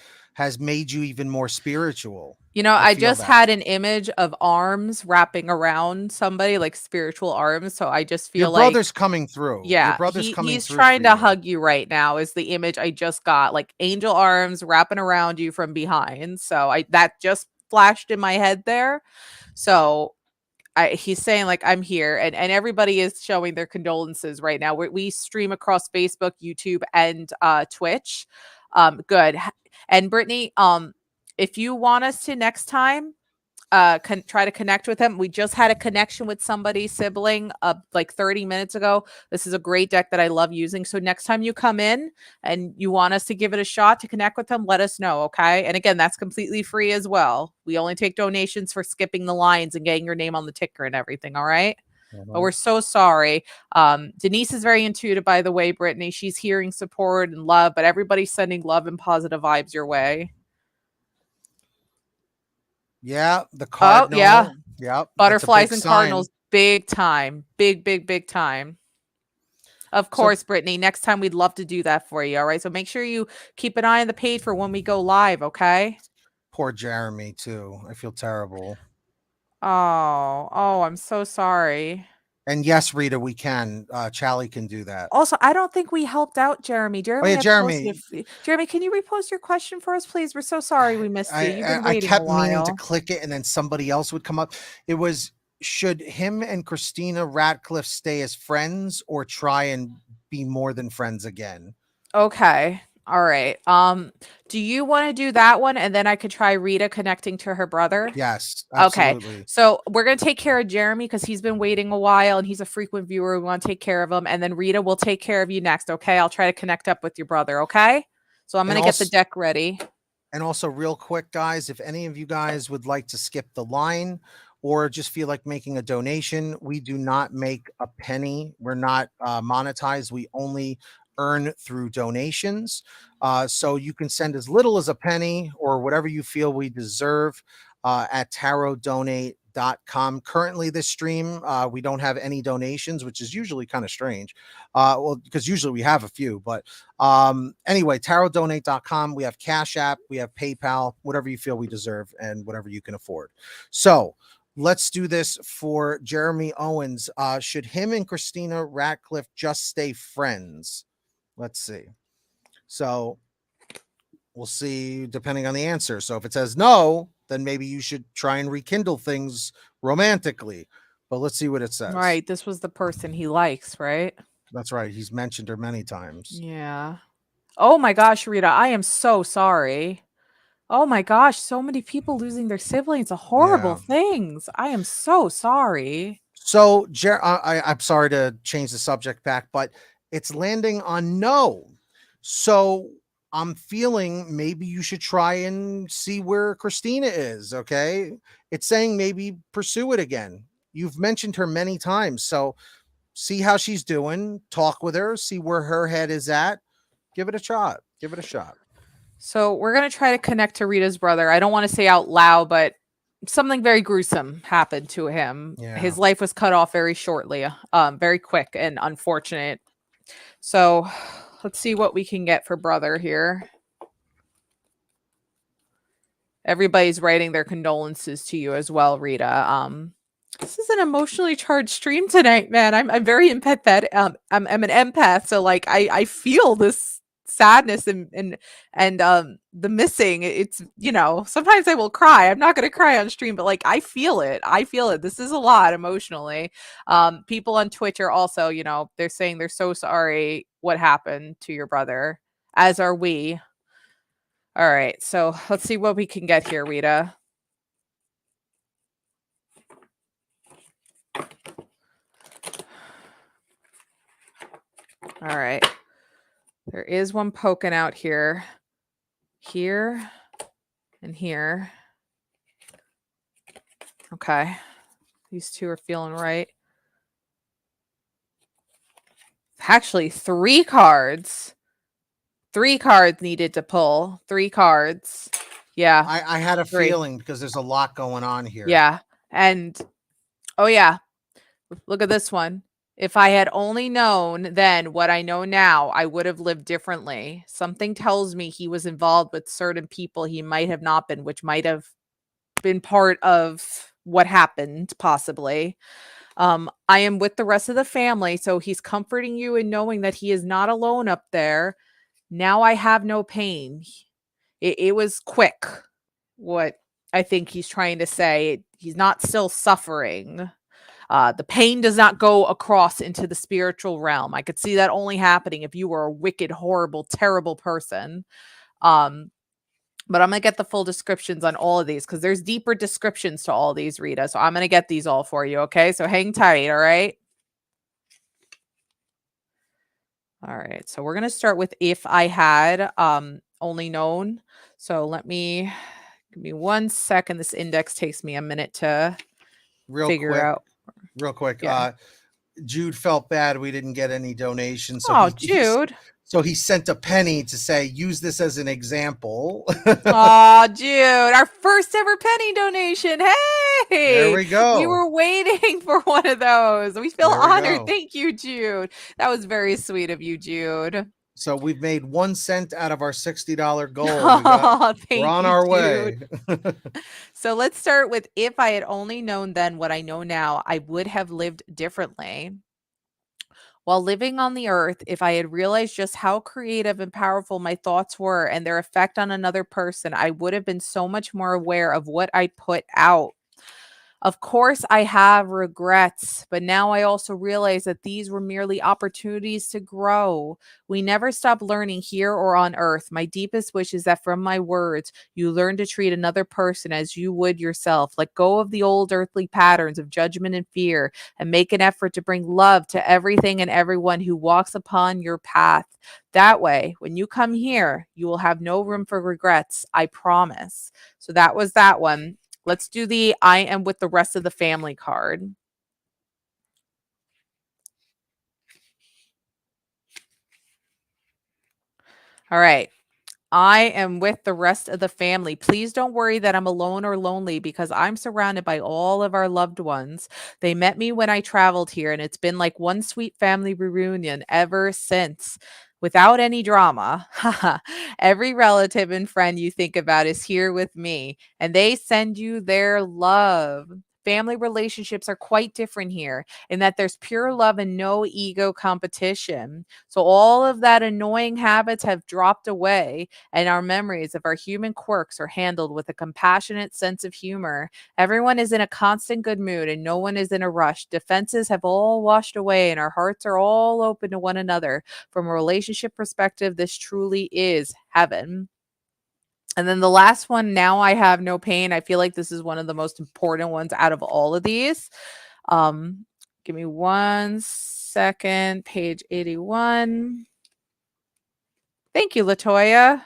made you even more spiritual. You know, I I feel just that. had an image of arms wrapping around somebody, like spiritual arms. So I just Your feel like, brother's coming through. Your yeah, brother's coming he's through for trying to you. hug you right now is the image I just got, like angel arms wrapping around you from behind. So I that just flashed in my head there. So he's saying like, I'm here, and everybody is showing their condolences right now. We stream across Facebook, YouTube, and Twitch. Good. And Brittany, if you want us to next time try to connect with him. We just had a connection with somebody's sibling like 30 minutes ago. This is a great deck that I love using. So next time you come in and you want us to give it a shot to connect with him, let us know, okay? And again, that's completely free as well. We only take donations for skipping the lines and getting your name on the ticker and everything, all right? But we're so sorry. Denise is very intuitive, by the way, Brittany. She's hearing support and love, but everybody's sending love and positive vibes your way. Yeah, the Oh, yeah. cardinal. Yep, that's a Butterflies big and sign. cardinals, big time. Big, big, big time. Of So course, Brittany. Next time we'd love to do that for you. All right. So make sure you keep an eye on the page for when we go live, okay? poor Jeremy too. I feel terrible. Oh, I'm so sorry. And yes, Rita, we can. Charlie can do that. Also, I don't think we helped out Jeremy. Oh Jeremy yeah, had posted Jeremy. Jeremy, can you repost your question for us, please? We're so sorry we missed you. You've been I waiting a kept meaning to while. click it, and then somebody else would come up. It was, should him and Christina Ratcliffe stay as friends or try and be more than friends again? Okay. All right. Do you want to do that one and then I could try Rita connecting to her brother? Yes, Okay. absolutely. So we're going to take care of Jeremy because he's been waiting a while and he's a frequent viewer. We want to take care of him. And then Rita will take care of you next. Okay. I'll try to connect up with your brother. Okay. So I'm going And to get the also, deck ready. real quick, guys, if any of you guys would like to skip the line or just feel like making a donation, we do not make a penny. We're not monetized. We only earn through donations. So you can send as little as a penny or whatever you feel we deserve at tarotdonate.com. Currently, this stream, we don't have any donations, which is usually kind of strange. Well, because usually we have a few, but anyway, tarotdonate.com. We have Cash App, we have PayPal, whatever you feel we deserve and whatever you can afford. So let's do this for Jeremy Owens. Should him and Christina Ratcliffe just stay friends? Let's see. So we'll see depending on the answer. So if it says no, then maybe you should try and rekindle things romantically. But let's see what it says. Right. This was the person he likes, right? That's right. He's mentioned her many times. Yeah. Oh my gosh, Rita, I am so sorry. Oh my gosh, so many people losing their siblings are horrible Yeah. things. I am so sorry. So, I'm sorry to change the subject back, but it's landing on no. So, I'm feeling maybe you should try and see where Christina is. Okay. It's saying maybe pursue it again. You've mentioned her many times. So, see how she's doing, talk with her, see where her head is at. Give it a shot. Give it a shot. So we're gonna try to connect to Rita's brother. I don't want to say out loud, but something very gruesome happened to him. Yeah. His life was cut off very shortly, very quick and unfortunate. So let's see what we can get for brother here. Everybody's writing their condolences to you as well, Rita. This is an emotionally charged stream tonight, man. I'm very empathetic. I'm an empath, so like I feel this sadness and the missing. It's, you know, sometimes I will cry. I'm not gonna cry on stream, but like I feel it. I feel it. This is a lot emotionally. People on Twitch are also, you know, they're saying they're so sorry what happened to your brother, as are we. All right, so let's see what we can get here, Rita. All right. There is one poking out here. Here and here. Okay. These two are feeling right. Actually, 3 cards. 3 cards needed to pull. 3 cards. Yeah. I had a 3. feeling because there's a lot going on here. Yeah. And oh yeah. Look at this one. If I had only known then what I know now, I would have lived differently. Something tells me he was involved with certain people he might have not been, which might have been part of what happened, possibly. I am with the rest of the family, so he's comforting you in knowing that he is not alone up there. Now I have no pain. It was quick, what I think he's trying to say. He's not still suffering. The pain does not go across into the spiritual realm. I could see that only happening if you were a wicked, horrible, terrible person. But I'm going to get the full descriptions on all of these because there's deeper descriptions to all these, Rita. So I'm going to get these all for you, okay? So hang tight, all right? All right. So we're going to start with if I had only known. So give me 1 second. This index takes me a minute to figure out. Real quick. Yeah. Jude felt bad we didn't get any donations. So Jude. So he sent a penny to say, use this as an example. Oh, Jude, our first ever penny donation. Hey, there we go. We were waiting for one of those. We feel honored. Thank you, Jude. That was very sweet of you, Jude. So we've made 1 cent out of our $60 goal. We're on our way. So let's start with if I had only known then what I know now, I would have lived differently. While living on the earth, if I had realized just how creative and powerful my thoughts were and their effect on another person, I would have been so much more aware of what I put out. Of course, I have regrets, but now I also realize that these were merely opportunities to grow. We never stop learning here or on earth. My deepest wish is that from my words, you learn to treat another person as you would yourself. Let go of the old earthly patterns of judgment and fear, and make an effort to bring love to everything and everyone who walks upon your path. That way, when you come here, you will have no room for regrets. I promise. So that was that one. Let's do the I am with the rest of the family card. All right. I am with the rest of the family. Please don't worry that I'm alone or lonely because I'm surrounded by all of our loved ones. They met me when I traveled here, and it's been like one sweet family reunion ever since. Without any drama. Every relative and friend you think about is here with me, and they send you their love. Family relationships are quite different here in that there's pure love and no ego competition. So all of that annoying habits have dropped away, and our memories of our human quirks are handled with a compassionate sense of humor. Everyone is in a constant good mood and no one is in a rush. Defenses have all washed away and our hearts are all open to one another. From a relationship perspective, this truly is heaven. And then the last one, now I have no pain. I feel like this is one of the most important ones out of all of these. Give me 1 second. Page 81. Thank you, Latoya.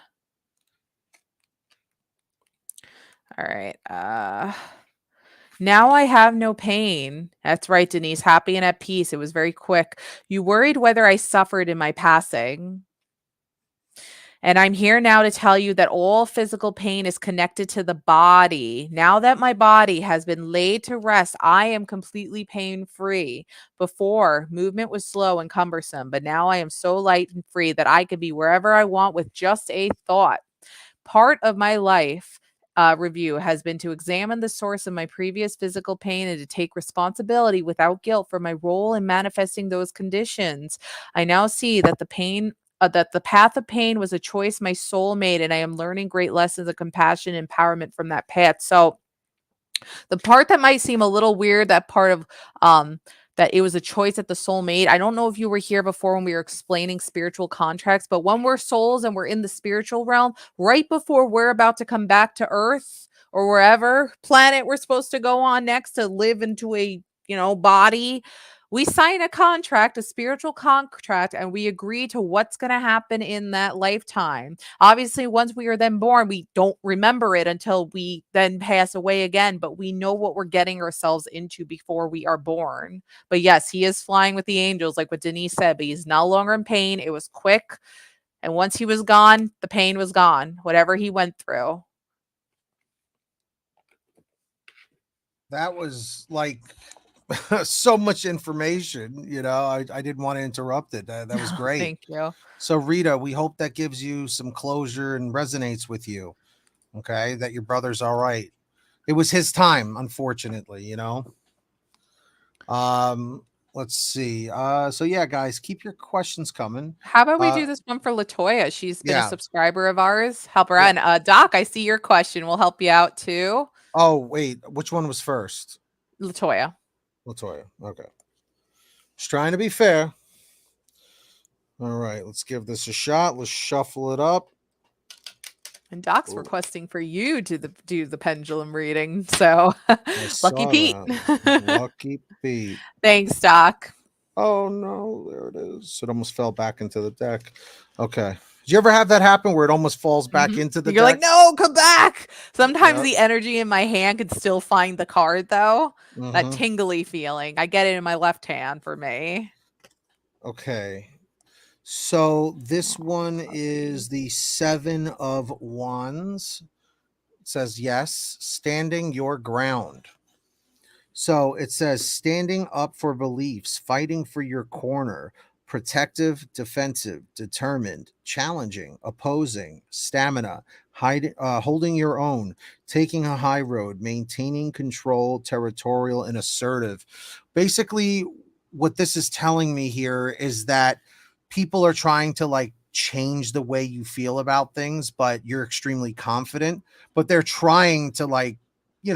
All right. Now I have no pain. That's right, Denise. Happy and at peace. It was very quick. You worried whether I suffered in my passing. And I'm here now to tell you that all physical pain is connected to the body. Now that my body has been laid to rest, I am completely pain free. Before, movement was slow and cumbersome, but now I am so light and free that I can be wherever I want with just a thought. Part of my life review has been to examine the source of my previous physical pain and to take responsibility without guilt for my role in manifesting those conditions. I now see that the path of pain was a choice my soul made, and I am learning great lessons of compassion and empowerment from that path. So, the part that might seem a little weird, that part of that it was a choice that the soul made. I don't know if you were here before when we were explaining spiritual contracts, but when we're souls and we're in the spiritual realm, right before we're about to come back to Earth or wherever planet we're supposed to go on next to live into a, body, we sign a contract, a spiritual contract, and we agree to what's going to happen in that lifetime. Obviously, once we are then born, we don't remember it until we then pass away again, but we know what we're getting ourselves into before we are born. But yes, he is flying with the angels, like what Denise said, but he's no longer in pain. It was quick. And once he was gone, the pain was gone, whatever he went through. That was like so much information. I didn't want to interrupt it. That was great. Thank you. So, Rita, we hope that gives you some closure and resonates with you. Okay, that your brother's all right. It was his time, unfortunately. Let's see. So yeah, guys, keep your questions coming. How about we do this one for Latoya? She's been a Yeah. subscriber of ours. Help her Yeah. out. Doc, I see your question. We'll help you out too. Oh, wait, which one was first? Latoya. Latoya. Okay. Just trying to be fair. All right, let's give this a shot. Let's shuffle it up. And Doc's requesting for you to do the pendulum reading. So lucky Pete. Lucky Pete. Thanks, Doc. Oh no, there it is. It almost fell back into the deck. Okay. Did you ever have that happen where it almost falls back into the You're deck? like, no, come back. Sometimes the energy in my hand could still find the card, though. That tingly feeling. I get it in my left hand for me. Okay. So this one is the 7 of Wands. It says, yes, standing your ground. So it says standing up for beliefs, fighting for your corner, protective, defensive, determined, challenging, opposing, stamina, holding your own, taking a high road, maintaining control, territorial, and assertive. Basically, what this is telling me here is that people are trying to like change the way you feel about things, but you're extremely confident, but they're trying to like,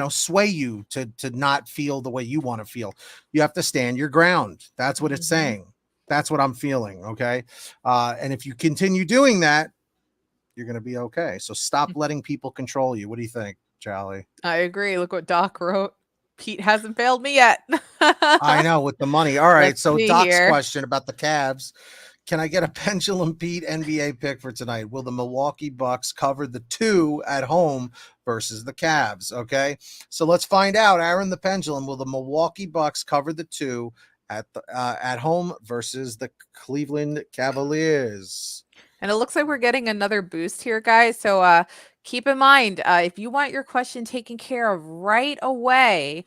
sway you to not feel the way you want to feel. You have to stand your ground. That's what it's saying. That's what I'm feeling. Okay. And if you continue doing that, you're going to be okay. So stop letting people control you. What do you think, Charlie? I agree. Look what Doc wrote. Pete hasn't failed me yet. I know, with the money. All right. Let's So see Doc's here. question about the Cavs. Can I get a Pendulum Pete NBA pick for tonight? Will the Milwaukee Bucks cover the 2 at home versus the Cavs? Okay. So let's find out. Aaron the Pendulum, will the Milwaukee Bucks cover the 2 at home versus the Cleveland Cavaliers? And it looks like we're getting another boost here, guys. So keep in mind, if you want your question taken care of right away,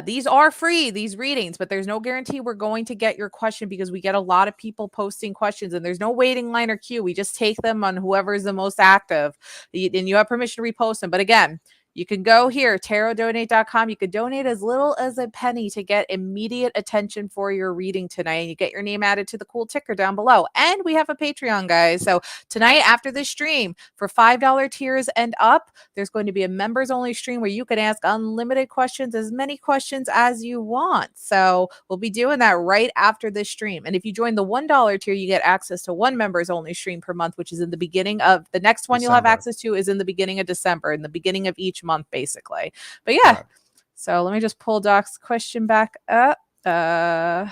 these are free, these readings, but there's no guarantee we're going to get your question because we get a lot of people posting questions and there's no waiting line or queue. We just take them on whoever is the most active, and you have permission to repost them. But again, you can go here, tarotdonate.com. You could donate as little as a penny to get immediate attention for your reading tonight. And you get your name added to the cool ticker down below. And we have a Patreon, guys. So tonight after this stream, for $5 tiers and up, there's going to be a members only stream where you can ask unlimited questions, as many questions as you want. So we'll be doing that right after this stream. And if you join the $1 tier, you get access to one members only stream per month, which is in the beginning of the next one you'll have access to is in the beginning of December, in the beginning of each month, basically. But yeah, so let me just pull Doc's question back up. Hold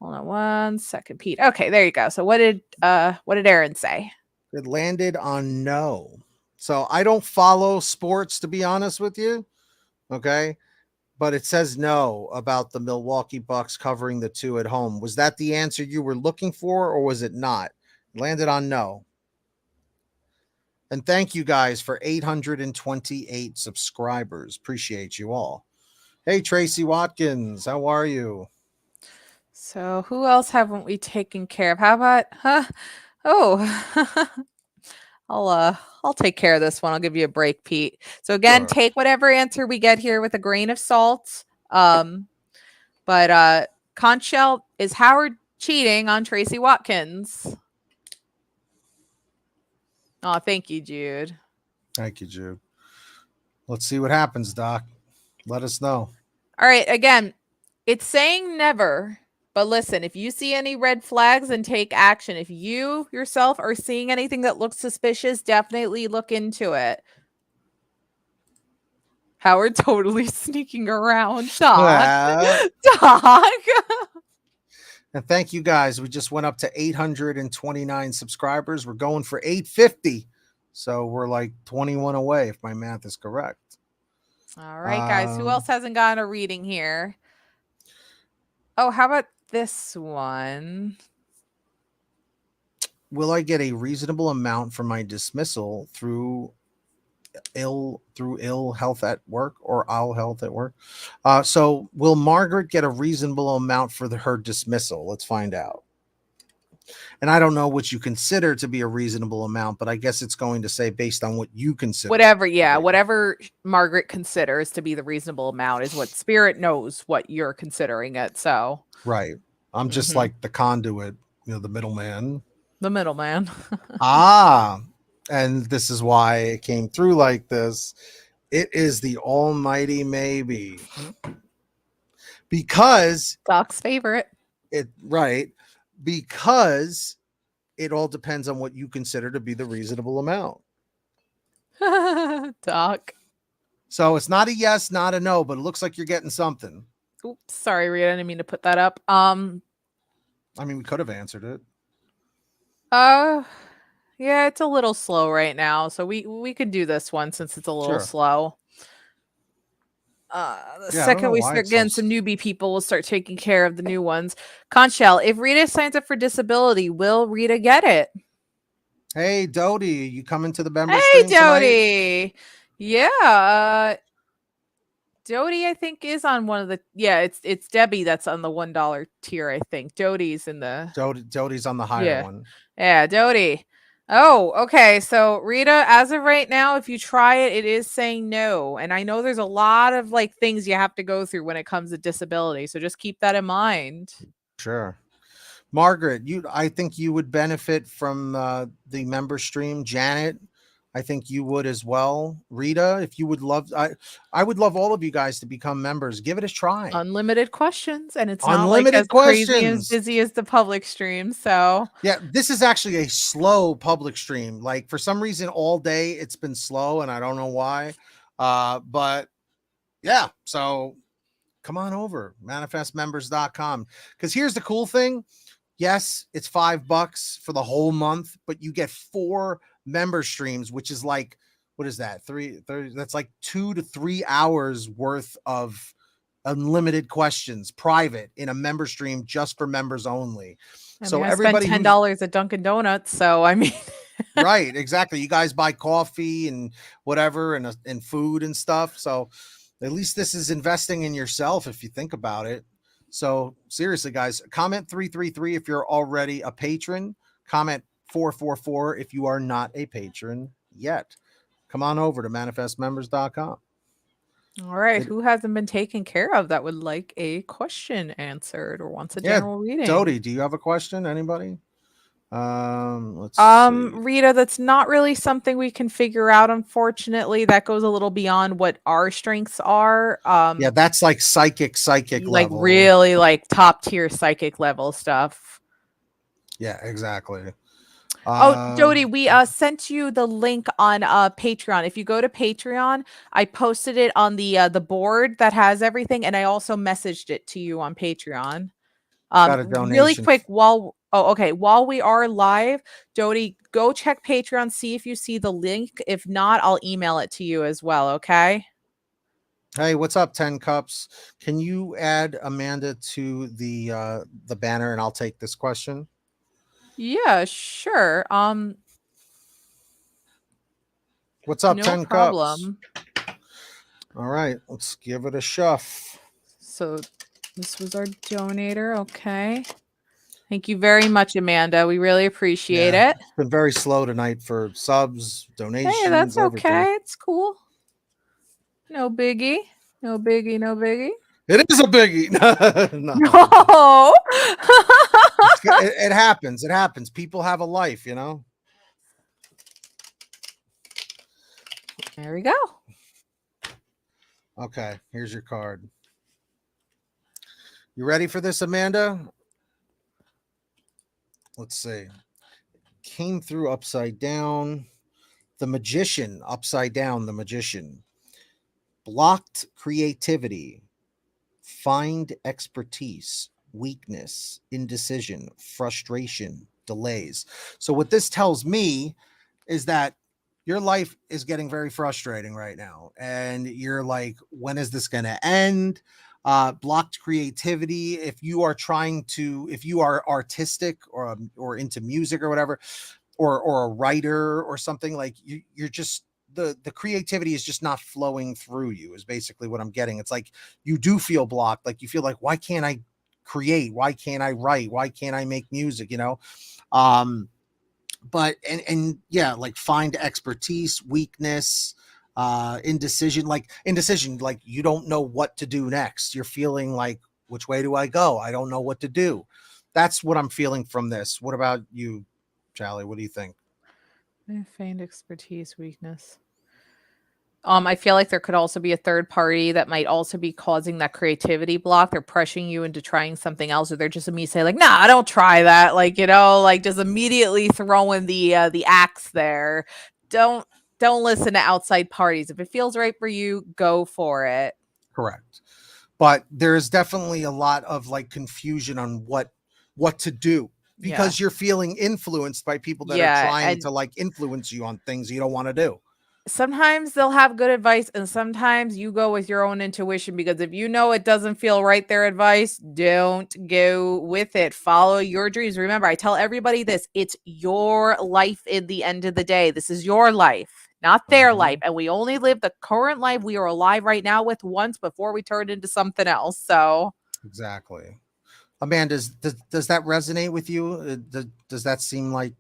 on one second, Pete. Okay, there you go. So what did Aaron say? It landed on no. So I don't follow sports, to be honest with you. Okay. But it says no about the Milwaukee Bucks covering the 2 at home. Was that the answer you were looking for, or was it not? It landed on no. And thank you guys for 828 subscribers. Appreciate you all. Hey, Tracy Watkins, how are you? So who else haven't we taken care of? How about oh I'll take care of this one. I'll give you a break, Pete. So again, Sure. take whatever answer we get here with a grain of salt. But conch shell, is Howard cheating on Tracy Watkins? Oh, thank you, Jude. Thank you, Jude. Let's see what happens, Doc. Let us know. All right, again, it's saying never. But listen, if you see any red flags, then take action. If you yourself are seeing anything that looks suspicious, definitely look into it. Howard totally sneaking around. Doc. Doc. And thank you guys. We just went up to 829 subscribers. We're going for 850. So we're like 21 away, if my math is correct. All right, guys. Who else hasn't gotten a reading here? Oh, how about this one? Will I get a reasonable amount for my dismissal through ill health at work or ill health at work? So will Margaret get a reasonable amount for her dismissal? Let's find out. And I don't know what you consider to be a reasonable amount, but I guess it's going to say based on what you consider. Whatever Margaret considers to be the reasonable amount is what Spirit knows what you're considering it. So right. I'm just like the conduit, the middleman. The middleman. And this is why it came through like this. It is the almighty maybe. Because Doc's favorite. Because it all depends on what you consider to be the reasonable amount. Doc. So it's not a yes, not a no, but it looks like you're getting something. Oops, sorry, Rita. I didn't mean to put that up. I mean, we could have answered it. Yeah, it's a little slow right now, so we could do this one since it's a little slow. The second we start getting some newbie people, we'll start taking care of the new ones. Conchelle, if Rita signs up for disability, will Rita get it? Hey, Dodie, you coming to the member stream tonight? Hey, Dodie. Yeah. Dodie, I think, is on one of the it's Debbie that's on the $1 tier, I think. Dodie's in the Dodie's on the higher one. Yeah, Dodie. Oh, okay. So Rita, as of right now, if you try it, it is saying no. And I know there's a lot of things you have to go through when it comes to disability. So just keep that in mind. Sure. Margaret, I think you would benefit from the member stream. Janet, I think you would as well. Rita, if you would love, I would love all of you guys to become members. Give it a try. Unlimited questions, and it's unlimited not as crazy and busy as the public stream. So yeah, this is actually a slow public stream. For some reason, all day it's been slow, and I don't know why. But yeah, so come on over, manifestmembers.com. Because here's the cool thing. Yes, it's $5 for the whole month, but you get 4 member streams, which is what is that? 3 that's 2 to 3 hours worth of unlimited questions, private, in a member stream just for members only. So everybody spend $10 at Dunkin' Donuts. So I mean, right, exactly. You guys buy coffee and whatever and food and stuff. So at least this is investing in yourself if you think about it. So seriously, guys, comment 333 if you're already a patron. Comment 444 if you are not a patron yet. Come on over to manifestmembers.com. All right. Who hasn't been taken care of that would like a question answered or wants a general reading? Dodie, do you have a question? Anybody? Let's see. Rita, that's not really something we can figure out, unfortunately. That goes a little beyond what our strengths are. Yeah, that's psychic level. Really top tier psychic level stuff. Yeah, exactly. Dodie, we sent you the link on Patreon. If you go to Patreon, I posted it on the board that has everything, and I also messaged it to you on Patreon. Really quick, while we are live, Dodie, go check Patreon, see if you see the link. If not, I'll email it to you as well. Okay. Hey, what's up, 10 Cups? Can you add Amanda to the banner, and I'll take this question? Yeah, sure. What's up, No 10 problem. cups? All right, let's give it a shuff. So this was our donator. Okay. Thank you very much, Amanda. We really appreciate it. It's been very slow tonight for subs, donations, Hey, that's everything. okay. It's cool. No biggie. No biggie. No biggie. It is a biggie. No. No. It happens. It happens. People have a life, you know? There we go. Okay, here's your card. You ready for this, Amanda? Let's see. Came through upside down. The Magician, upside down, the Magician. Blocked creativity. Find expertise. Weakness. Indecision. Frustration. Delays. So what this tells me is that your life is getting very frustrating right now. And you're like, when is this going to end? Blocked creativity. If you are artistic or into music or whatever, or a writer or something, like you're just, the creativity is just not flowing through you, is basically what I'm getting. It's like you do feel blocked. Like you feel like, why can't I create? Why can't I write? Why can't I make music? You know? But yeah, like find expertise, weakness, indecision, like you don't know what to do next. You're feeling like, which way do I go? I don't know what to do. That's what I'm feeling from this. What about you, Charlie? What do you think? Find expertise, weakness. I feel like there could also be a third party that might also be causing that creativity block. They're pressuring you into trying something else, or they're just immediately saying like, "Nah, I don't try that." Like, you know, like just immediately throwing the axe there. Don't listen to outside parties. If it feels right for you, go for it. Correct. But there's definitely a lot of like confusion on what to do, because you're feeling influenced by people that are trying to like influence you on things you don't want to do. Sometimes they'll have good advice, and sometimes you go with your own intuition, because if you know it doesn't feel right, their advice, don't go with it. Follow your dreams. Remember, I tell everybody this, it's your life in the end of the day. This is your life, not their life. And we only live the current life we are alive right now with once before we turn into something else. So exactly. Amanda, does that resonate with you? Does that seem like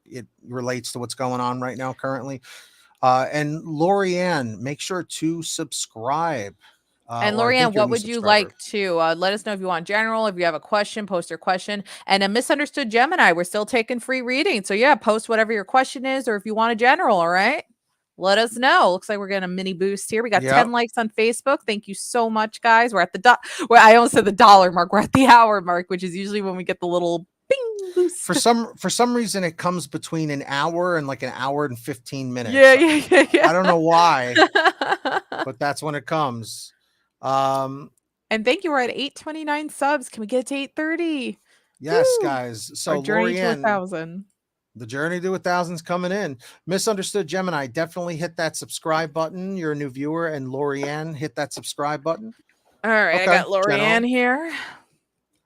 it relates to what's going on right now currently? And Lorianne, make sure to subscribe. and Lorianne, what would you like to let us know if you want general, if you have a question, post your question. And a misunderstood Gemini, we're still taking free readings. So yeah, post whatever your question is, or if you want a general, all right? Let us know. Looks like we're getting a mini boost here. We got 10 likes on Facebook. Thank you so much, guys. We're at the I almost said the dollar mark. We're at the hour mark, which is usually when we get the little bing boost. For some reason, it comes between an hour and like an hour and 15 minutes. Yeah. I don't know why, but that's when it comes. And thank you. We're at 829 subs. Can we get to 830? Yes, woo, guys. So our journey to 1,000. The journey to 1,000's coming in. Misunderstood Gemini, definitely hit that subscribe button. You're a new viewer, and Lorianne, hit that subscribe button. All right, okay. I got Lorianne here.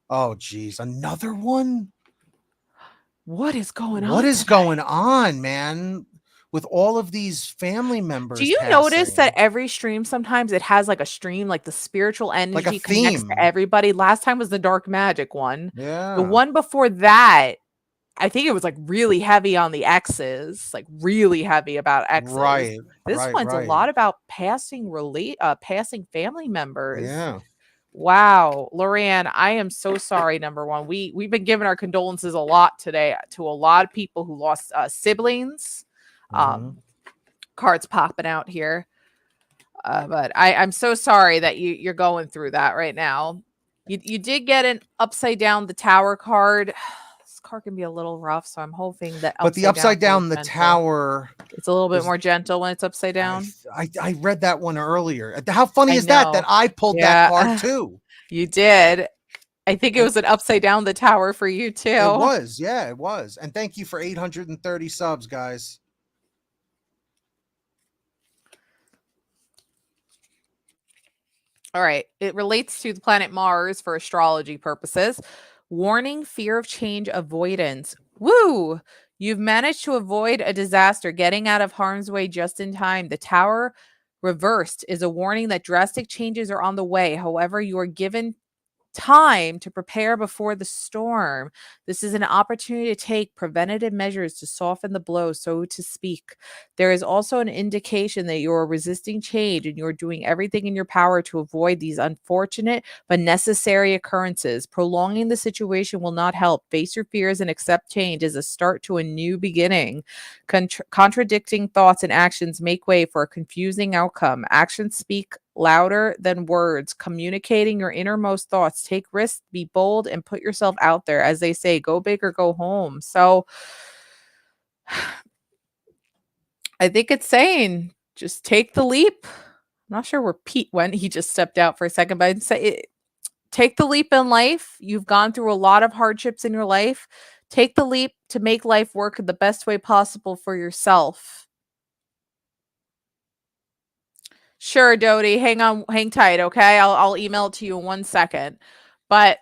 Oh, geez, another one. What is going on? What is going on, man? With all of these family members. Do you notice that every stream, sometimes it has like a stream, like the spiritual energy like connects to everybody? Last time was the dark magic one. Yeah. The one before that, I think it was like really heavy on the exes, like really heavy about exes. Right. This one's a lot about passing passing family members. Yeah. Wow, Lorianne, I am so sorry. Number one, we've been giving our condolences a lot today to a lot of people who lost siblings. Cards popping out here, but I'm so sorry that you're going through that right now. You did get an upside down the tower card. This card can be a little rough, so I'm hoping that. But the upside down the tower, it's a little bit more gentle when it's upside down. I read that one earlier. How funny is that I pulled that card too? You did. I think it was an upside down the tower for you too. It was, yeah, it was. And thank you for 830 subs, guys. All right. It relates to the planet Mars for astrology purposes. Warning, fear of change, avoidance. Woo! You've managed to avoid a disaster, getting out of harm's way just in time. The Tower reversed is a warning that drastic changes are on the way. However, you are given time to prepare before the storm. This is an opportunity to take preventative measures to soften the blow, so to speak. There is also an indication that you are resisting change and you are doing everything in your power to avoid these unfortunate but necessary occurrences. Prolonging the situation will not help. Face your fears and accept change as a start to a new beginning. Contradicting thoughts and actions make way for a confusing outcome. Actions speak louder than words. Communicating your innermost thoughts. Take risks, be bold, and put yourself out there. As they say, go big or go home. So I think it's saying just take the leap. I'm not sure where Pete went. He just stepped out for a second, but I'd say take the leap in life. You've gone through a lot of hardships in your life. Take the leap to make life work the best way possible for yourself. Sure, Dodie. Hang tight, okay? I'll email it to you in 1 second. But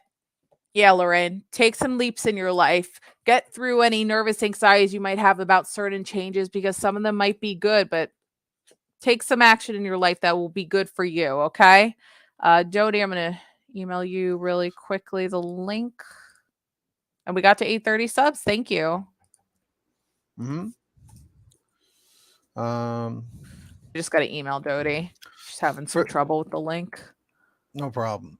yeah, Lorraine, take some leaps in your life. Get through any nervous anxieties you might have about certain changes, because some of them might be good, but take some action in your life that will be good for you, okay? Dodie, I'm going to email you really quickly the link. And we got to 830 subs. Thank you. I just got to email Dodie. She's having some trouble with the link. No problem.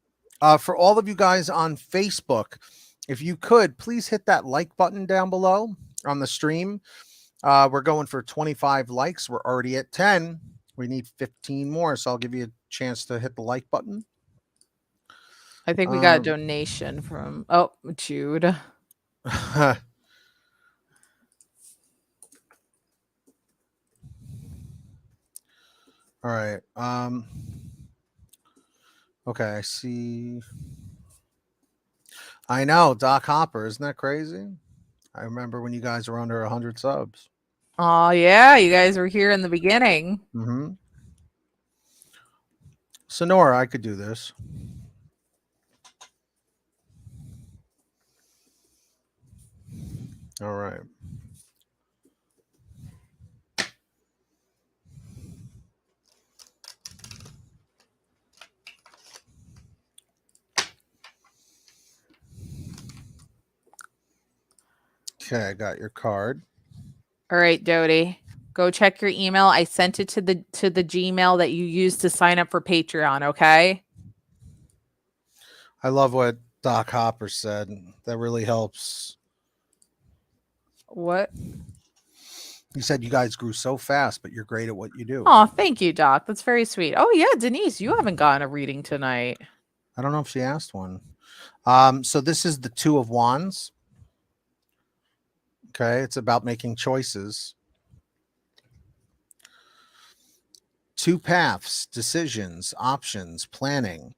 For all of you guys on Facebook, if you could, please hit that like button down below on the stream. We're going for 25 likes. We're already at 10. We need 15 more, so I'll give you a chance to hit the like button. I think we got a donation from, Jude. All right. Okay, I see. I know, Doc Hopper. Isn't that crazy? I remember when you guys were under 100 subs. Oh, yeah. You guys were here in the beginning. Sonora, I could do this. All right. Okay, I got your card. All right, Dodie. Go check your email. I sent it to the Gmail that you used to sign up for Patreon, okay? I love what Doc Hopper said. That really helps. What? He said you guys grew so fast, but you're great at what you do. Oh, thank you, Doc. That's very sweet. Oh, yeah, Denise, you haven't gotten a reading tonight. I don't know if she asked one. So this is the Two of Wands. Okay, it's about making choices. Two paths, decisions, options, planning.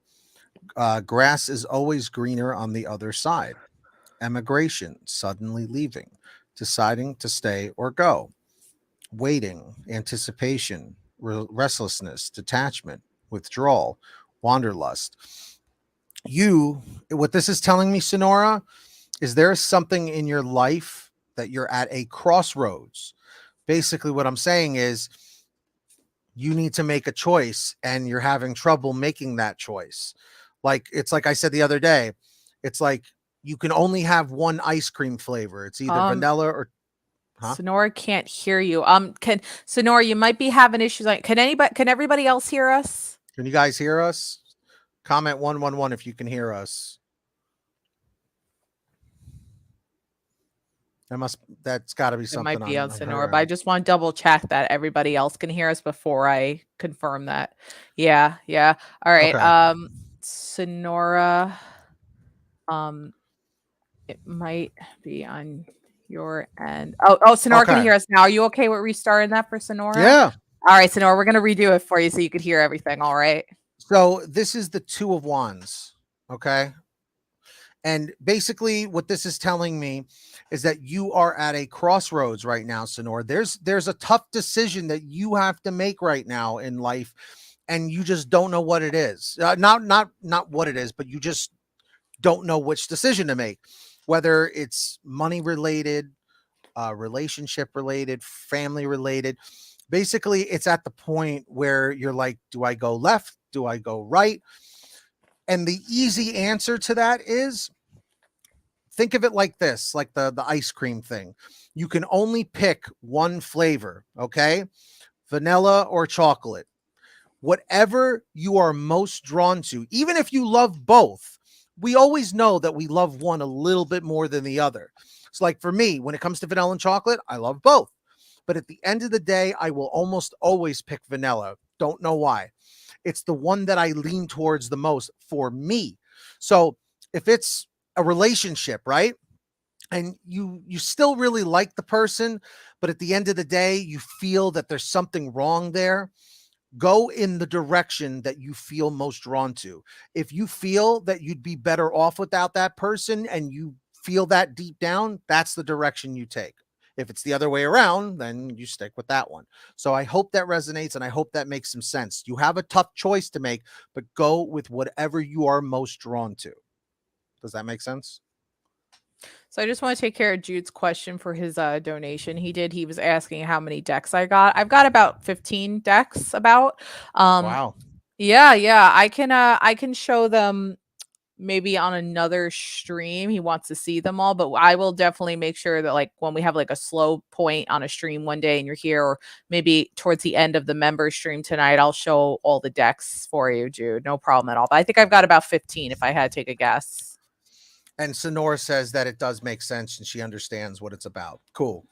Grass is always greener on the other side. Emigration, suddenly leaving, deciding to stay or go. Waiting, anticipation, restlessness, detachment, withdrawal, wanderlust. What this is telling me, Sonora, is there something in your life that you're at a crossroads. Basically, what I'm saying is you need to make a choice and you're having trouble making that choice. Like, it's like I said the other day, it's like you can only have one ice cream flavor. It's either vanilla or Sonora can't hear you. Sonora, you might be having issues. Like, can everybody else hear us? Can you guys hear us? Comment 111 if you can hear us. That's got to be something. It might be on Sonora, but I just want to double check that everybody else can hear us before I confirm that. Yeah. All right. Okay. Sonora, it might be on your end. Oh, Sonora can hear us now. Are you okay with restarting that for Sonora? Yeah. All right, Sonora, we're gonna redo it for you so you could hear everything. All right. So this is the Two of Wands. Okay. And basically what this is telling me is that you are at a crossroads right now, Sonora. There's a tough decision that you have to make right now in life, and you just don't know what it is. Not what it is, but you just don't know which decision to make. whether it's money related, relationship related, family related. Basically, it's at the point where you're like, do I go left? Do I go right? And the easy answer to that is, think of it like this, like the ice cream thing. You can only pick one flavor, okay? Vanilla or chocolate. Whatever you are most drawn to, even if you love both, we always know that we love one a little bit more than the other. So, like for me, when it comes to vanilla and chocolate, I love both. But at the end of the day, I will almost always pick vanilla. Don't know why. It's the one that I lean towards the most for me. So, if it's a relationship, right? And you still really like the person, but at the end of the day, you feel that there's something wrong there, go in the direction that you feel most drawn to. If you feel that you'd be better off without that person and you feel that deep down, that's the direction you take. If it's the other way around, then you stick with that one. So I hope that resonates and I hope that makes some sense. You have a tough choice to make, but go with whatever you are most drawn to. Does that make sense? So I just want to take care of Jude's question for his donation. He was asking how many decks I got. I've got about 15 decks about. Wow. Yeah, I can show them maybe on another stream. He wants to see them all, but I will definitely make sure that like when we have like a slow point on a stream one day and you're here, or maybe towards the end of the member stream tonight, I'll show all the decks for you, Jude. No problem at all. But I think I've got about 15 if I had to take a guess. And Sonora says that it does make sense and she understands what it's about. Cool.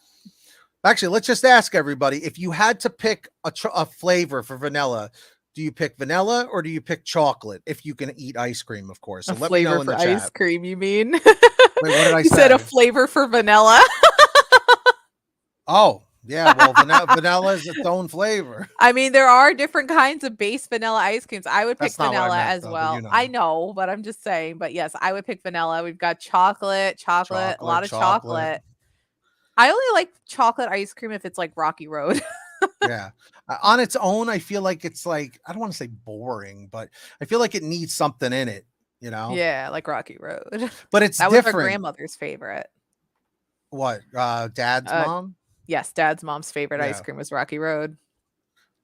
Actually, let's just ask everybody, if you had to pick a flavor for vanilla, do you pick vanilla or do you pick chocolate? If you can eat ice cream, of course. So A let me know flavor in the for ice chat. cream, you mean? Wait, what did I You said a say? flavor for vanilla. Oh, yeah. Well, vanilla is its own flavor. I mean, there are different kinds of base vanilla ice creams. I would pick That's not what I vanilla meant, as though, but you well. I know. know, but I'm just saying. But yes, I would pick vanilla. We've got chocolate, a Chocolate, lot of chocolate. chocolate. I only like chocolate ice cream if it's like Rocky Road. Yeah. On its own, I feel like it's like, I don't want to say boring, but I feel like it needs something in it, you know? Yeah, like Rocky Road. But it's That was our different. grandmother's favorite. What? Dad's Uh, mom? yes, Dad's mom's favorite ice Yeah. cream was Rocky Road.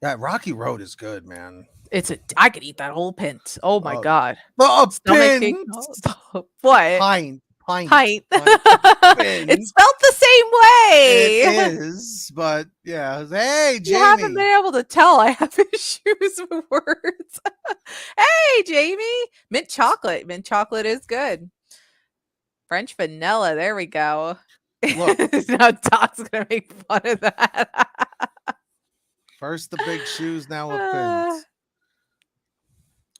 Yeah, Rocky Road is good, man. I could eat that whole pint. Oh my Oh, god. a Stomach ache. pint. What? Pint. Pint. Pint. It's spelled the same It way. is, but yeah. Hey, You haven't Jamie. been able to tell I have issues with words. Hey, Jamie. Mint chocolate. Mint chocolate is good. French vanilla. There we go. Look, Now Doc's gonna make fun of that. first the big shoes, now a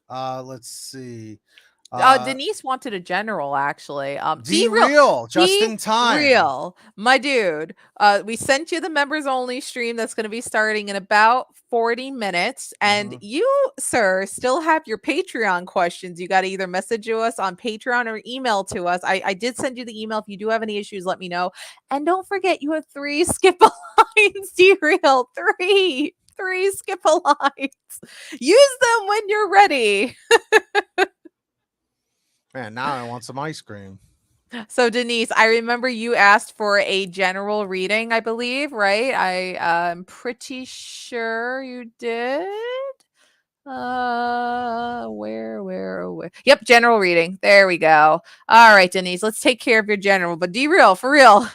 pint. Let's see. Denise wanted a general, actually. D real, just D in time. real, my dude. We sent you the members only stream that's going to be starting in about 40 minutes, and Mhm. you, sir, still have your Patreon questions. You got to either message us on Patreon or email to us. I did send you the email. If you do have any issues, let me know. And don't forget, you have 3 skip lines, D real, three skip lines. Use them when you're ready. Man, now I want some ice cream. So Denise, I remember you asked for a general reading, I believe, right? I'm pretty sure you did. Where? Yep, general reading. There we go. All right, Denise, let's take care of your general. But D-real for real.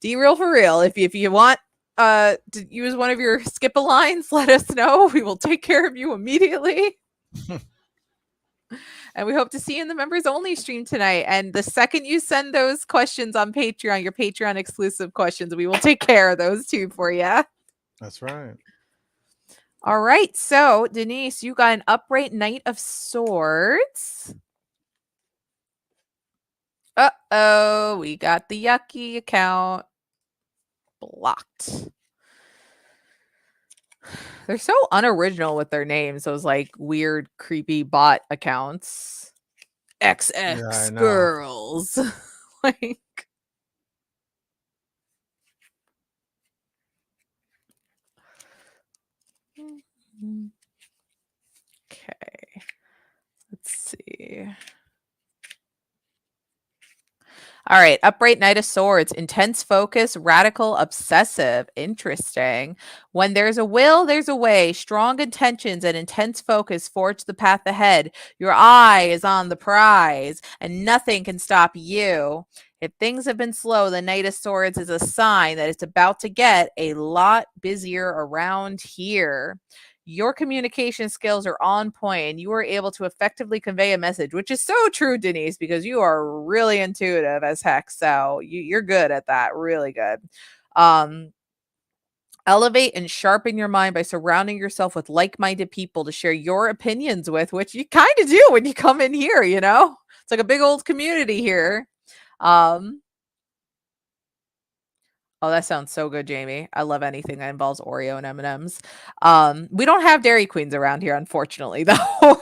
D-real for real. If you want to use one of your skip lines, let us know. We will take care of you immediately. And we hope to see you in the members only stream tonight. And the second you send those questions on Patreon, your Patreon exclusive questions, we will take care of those too for you. That's right. All right. So, Denise, you got an upright Knight of Swords. Uh-oh. We got the yucky account blocked. They're so unoriginal with their names, those like weird, creepy bot accounts. XX Yeah, I know. girls. Like, okay. Let's see. All right. Upright Knight of Swords. Intense focus, radical, obsessive. Interesting. When there's a will, there's a way. Strong intentions and intense focus forge the path ahead. Your eye is on the prize, and nothing can stop you. If things have been slow, the Knight of Swords is a sign that it's about to get a lot busier around here. Your communication skills are on point and you are able to effectively convey a message, which is so true, Denise, because you are really intuitive as heck. So you're good at that. Really good. Elevate and sharpen your mind by surrounding yourself with like-minded people to share your opinions with, which you kind of do when you come in here, you know? It's like a big old community here. Oh, that sounds so good, Jamie. I love anything that involves Oreo and M&Ms. We don't have Dairy Queens around here, unfortunately, though.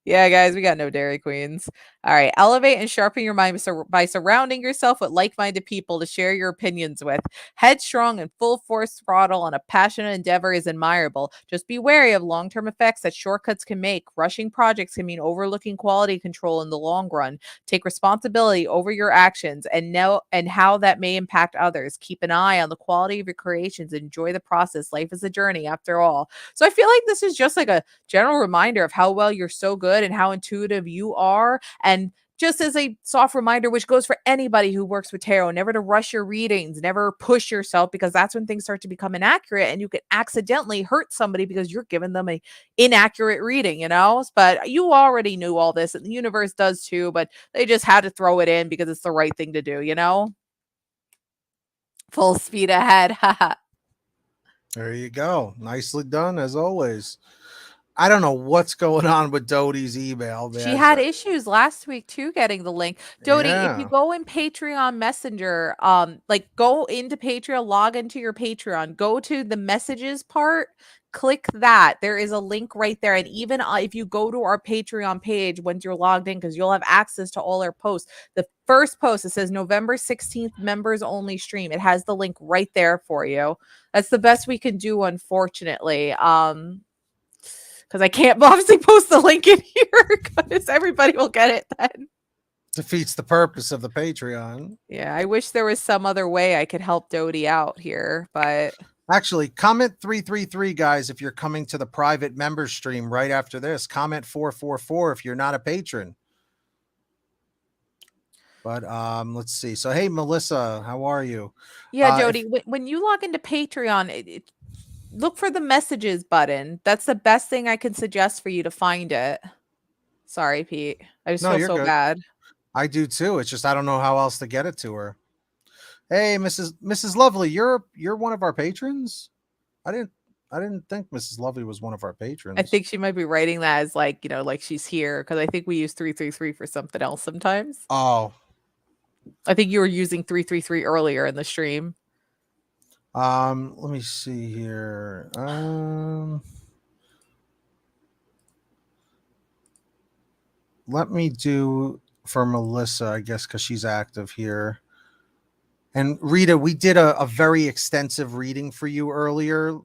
Yeah, guys, we got no Dairy Queens. All right. Elevate and sharpen your mind by surrounding yourself with like-minded people to share your opinions with. Headstrong and full force throttle on a passionate endeavor is admirable. Just be wary of long-term effects that shortcuts can make. Rushing projects can mean overlooking quality control in the long run. Take responsibility over your actions and how that may impact others. Keep an eye on the quality of your creations. Enjoy the process. Life is a journey after all. So I feel like this is just like a general reminder of how well you're so good and how intuitive you are. And just as a soft reminder, which goes for anybody who works with tarot, never to rush your readings, never push yourself, because that's when things start to become inaccurate and you can accidentally hurt somebody because you're giving them a inaccurate reading, you know? But you already knew all this and the universe does too, but they just had to throw it in because it's the right thing to do, you know? Full speed ahead. There you go. Nicely done, as always. I don't know what's going on with Dodie's email, She man. had issues last week too getting the link. Dodie, if you Yeah. go in Patreon Messenger, like go into Patreon, log into your Patreon, go to the messages part, click that. There is a link right there. And even if you go to our Patreon page once you're logged in, because you'll have access to all our posts. The first post, it says November 16th members only stream. It has the link right there for you. That's the best we can do, unfortunately. Because I can't obviously post the link in here because everybody will get it then. Defeats the purpose of the Patreon. Yeah, I wish there was some other way I could help Dodie out here, but Actually, comment 333, guys, if you're coming to the private member stream right after this. Comment 444 if you're not a patron. But let's see. So hey, Melissa, how are you? yeah, If Dodie, when you log into Patreon, look for the messages button. That's the best thing I can suggest for you to find it. Sorry, Pete. I just No, feel you're so good. bad. I do too. It's just I don't know how else to get it to her. Hey, Mrs. Lovely, you're one of our patrons? I didn't think Mrs. Lovely was one of our I patrons. think she might be writing that as like, you know, like she's here because I think we use 333 for something else sometimes. Oh, I think you were using 333 earlier in the stream. let me see here. Let me do for Melissa, I guess, because she's active here. And Rita, we did a very extensive reading for you earlier.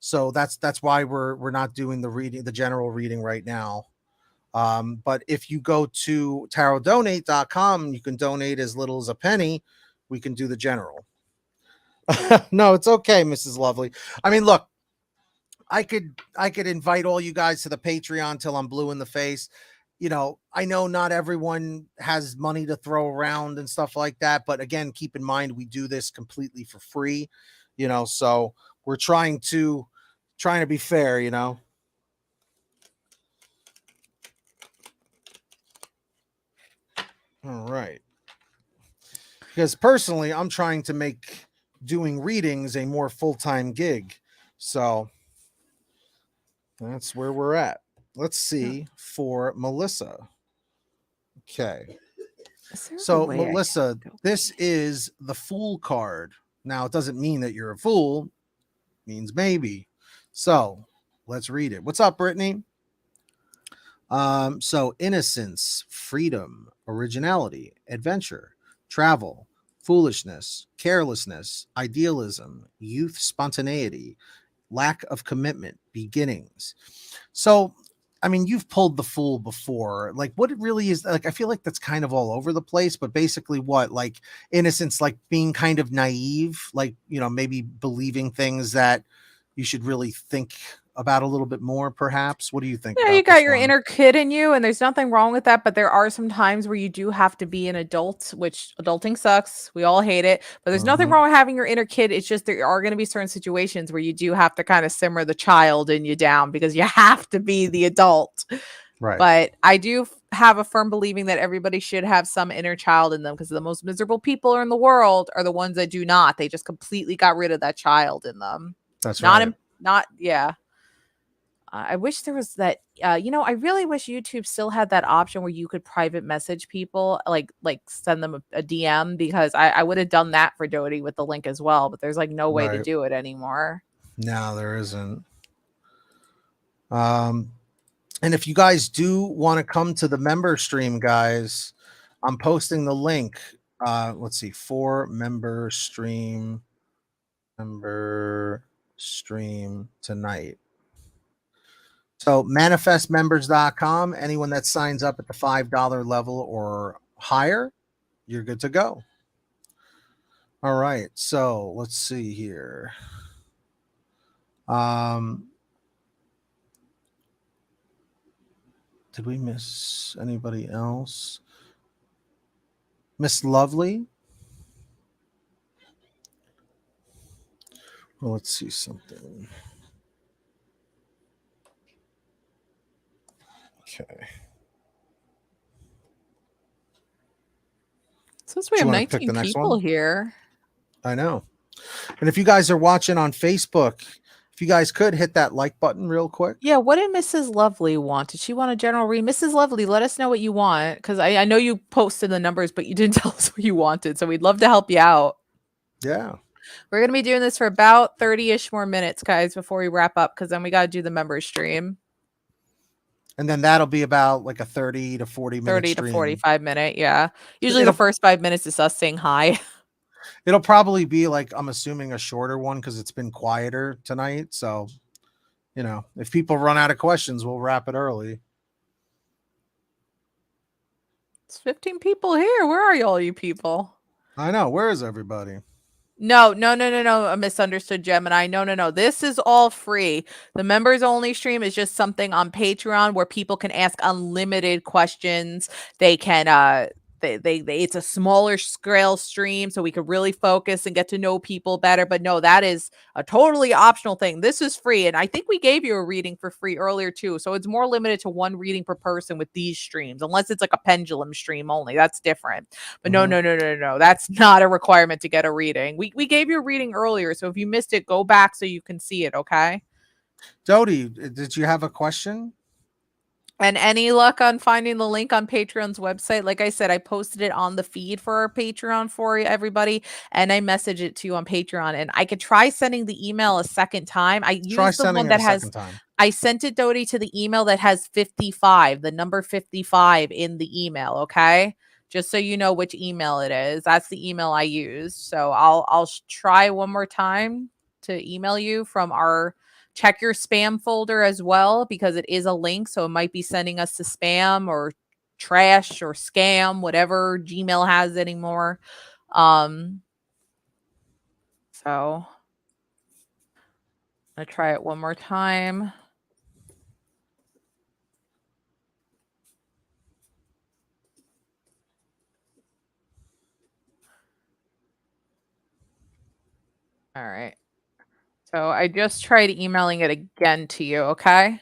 So that's why we're not doing the general reading right now. But if you go to tarottdonate.com, you can donate as little as a penny. We can do the general. No, it's okay, Mrs. Lovely. I mean, look, I could invite all you guys to the Patreon till I'm blue in the face. You know, I know not everyone has money to throw around and stuff like that, but again, keep in mind we do this completely for free, you know, so we're trying to be fair, you know. All right. Because personally, I'm trying to make doing readings a more full-time gig. So that's where we're at. Let's see for Melissa. Okay. So, Melissa, this is the Fool card. Now, it doesn't mean that you're a fool, it means maybe. So, let's read it. What's up, Brittany? So innocence, freedom, originality, adventure, travel, foolishness, carelessness, idealism, youth, spontaneity, lack of commitment, beginnings. So I mean, you've pulled the Fool before. Like, what it really is, like, I feel like that's kind of all over the place, but basically what, like, innocence, like being kind of naive, like, you know, maybe believing things that you should really think about a little bit more, perhaps. What do you think Yeah, you about got this your one? inner kid in you, and there's nothing wrong with that. But there are some times where you do have to be an adult, which adulting sucks. We all hate it. But there's nothing Hmm. wrong with having your inner kid. It's just there are going to be certain situations where you do have to kind of simmer the child in you down because you have to be the adult. Right. But I do have a firm believing that everybody should have some inner child in them because the most miserable people in the world are the ones that do not. They just completely got rid of that child in them. That's Not right. in, not, yeah. I wish there was that. I really wish YouTube still had that option where you could private message people, like send them a DM, because I would have done that for Dodie with the link as well. But there's like no way to Right. do it anymore. No, there isn't. Um, and if you guys do want to come to the member stream, guys, I'm posting the link. Let's see, member stream tonight. So manifestmembers.com, anyone that signs up at the $5 level or higher, you're good to go. All right. So let's see here. Did we miss anybody else? Miss Lovely. Well, let's see something. Okay. Since we Do you have want to pick 19 the next people one? here. I know. And if you guys are watching on Facebook, if you guys could hit that like button real quick. Yeah, what did Mrs. Lovely want? Did she want a general read? Mrs. Lovely, let us know what you want, because I know you posted the numbers, but you didn't tell us what you wanted. So we'd love to help you out. Yeah. We're going to be doing this for about 30-ish more minutes, guys, before we wrap up, because then we got to do the member stream. And then that'll be about like a 30 to 40 minute 30 to stream. 45-minute, yeah. Usually the first 5 minutes is us saying hi. It'll probably be like, I'm assuming, a shorter one because it's been quieter tonight. So, you know, if people run out of questions, we'll wrap it early. It's 15 people here. Where are all you people? I know. Where is everybody? No. A misunderstood Gemini. No. This is all free. The members only stream is just something on Patreon where people can ask unlimited questions. They can they it's a smaller scale stream so we could really focus and get to know people better. But no, that is a totally optional thing. This is free. And I think we gave you a reading for free earlier too. So it's more limited to one reading per person with these streams, unless it's like a pendulum stream only. That's different. But no. That's not a requirement to get a reading. We gave you a reading earlier, so if you missed it, go back so you can see it, okay? Dodie, did you have a question? And any luck on finding the link on Patreon's website? Like I said, I posted it on the feed for our Patreon for everybody, and I messaged it to you on Patreon. And I could try sending the email a second time. I Try used the sending one it a that second has, time. I sent it, Dodie, to the email that has 55, the number 55 in the email, okay? Just so you know which email it is. That's the email I used. So I'll try one more time to email you from our. Check your spam folder as well, because it is a link, so it might be sending us to spam or trash or scam, whatever Gmail has anymore. So I'm gonna try it one more time. All right. So I just tried emailing it again to you, okay?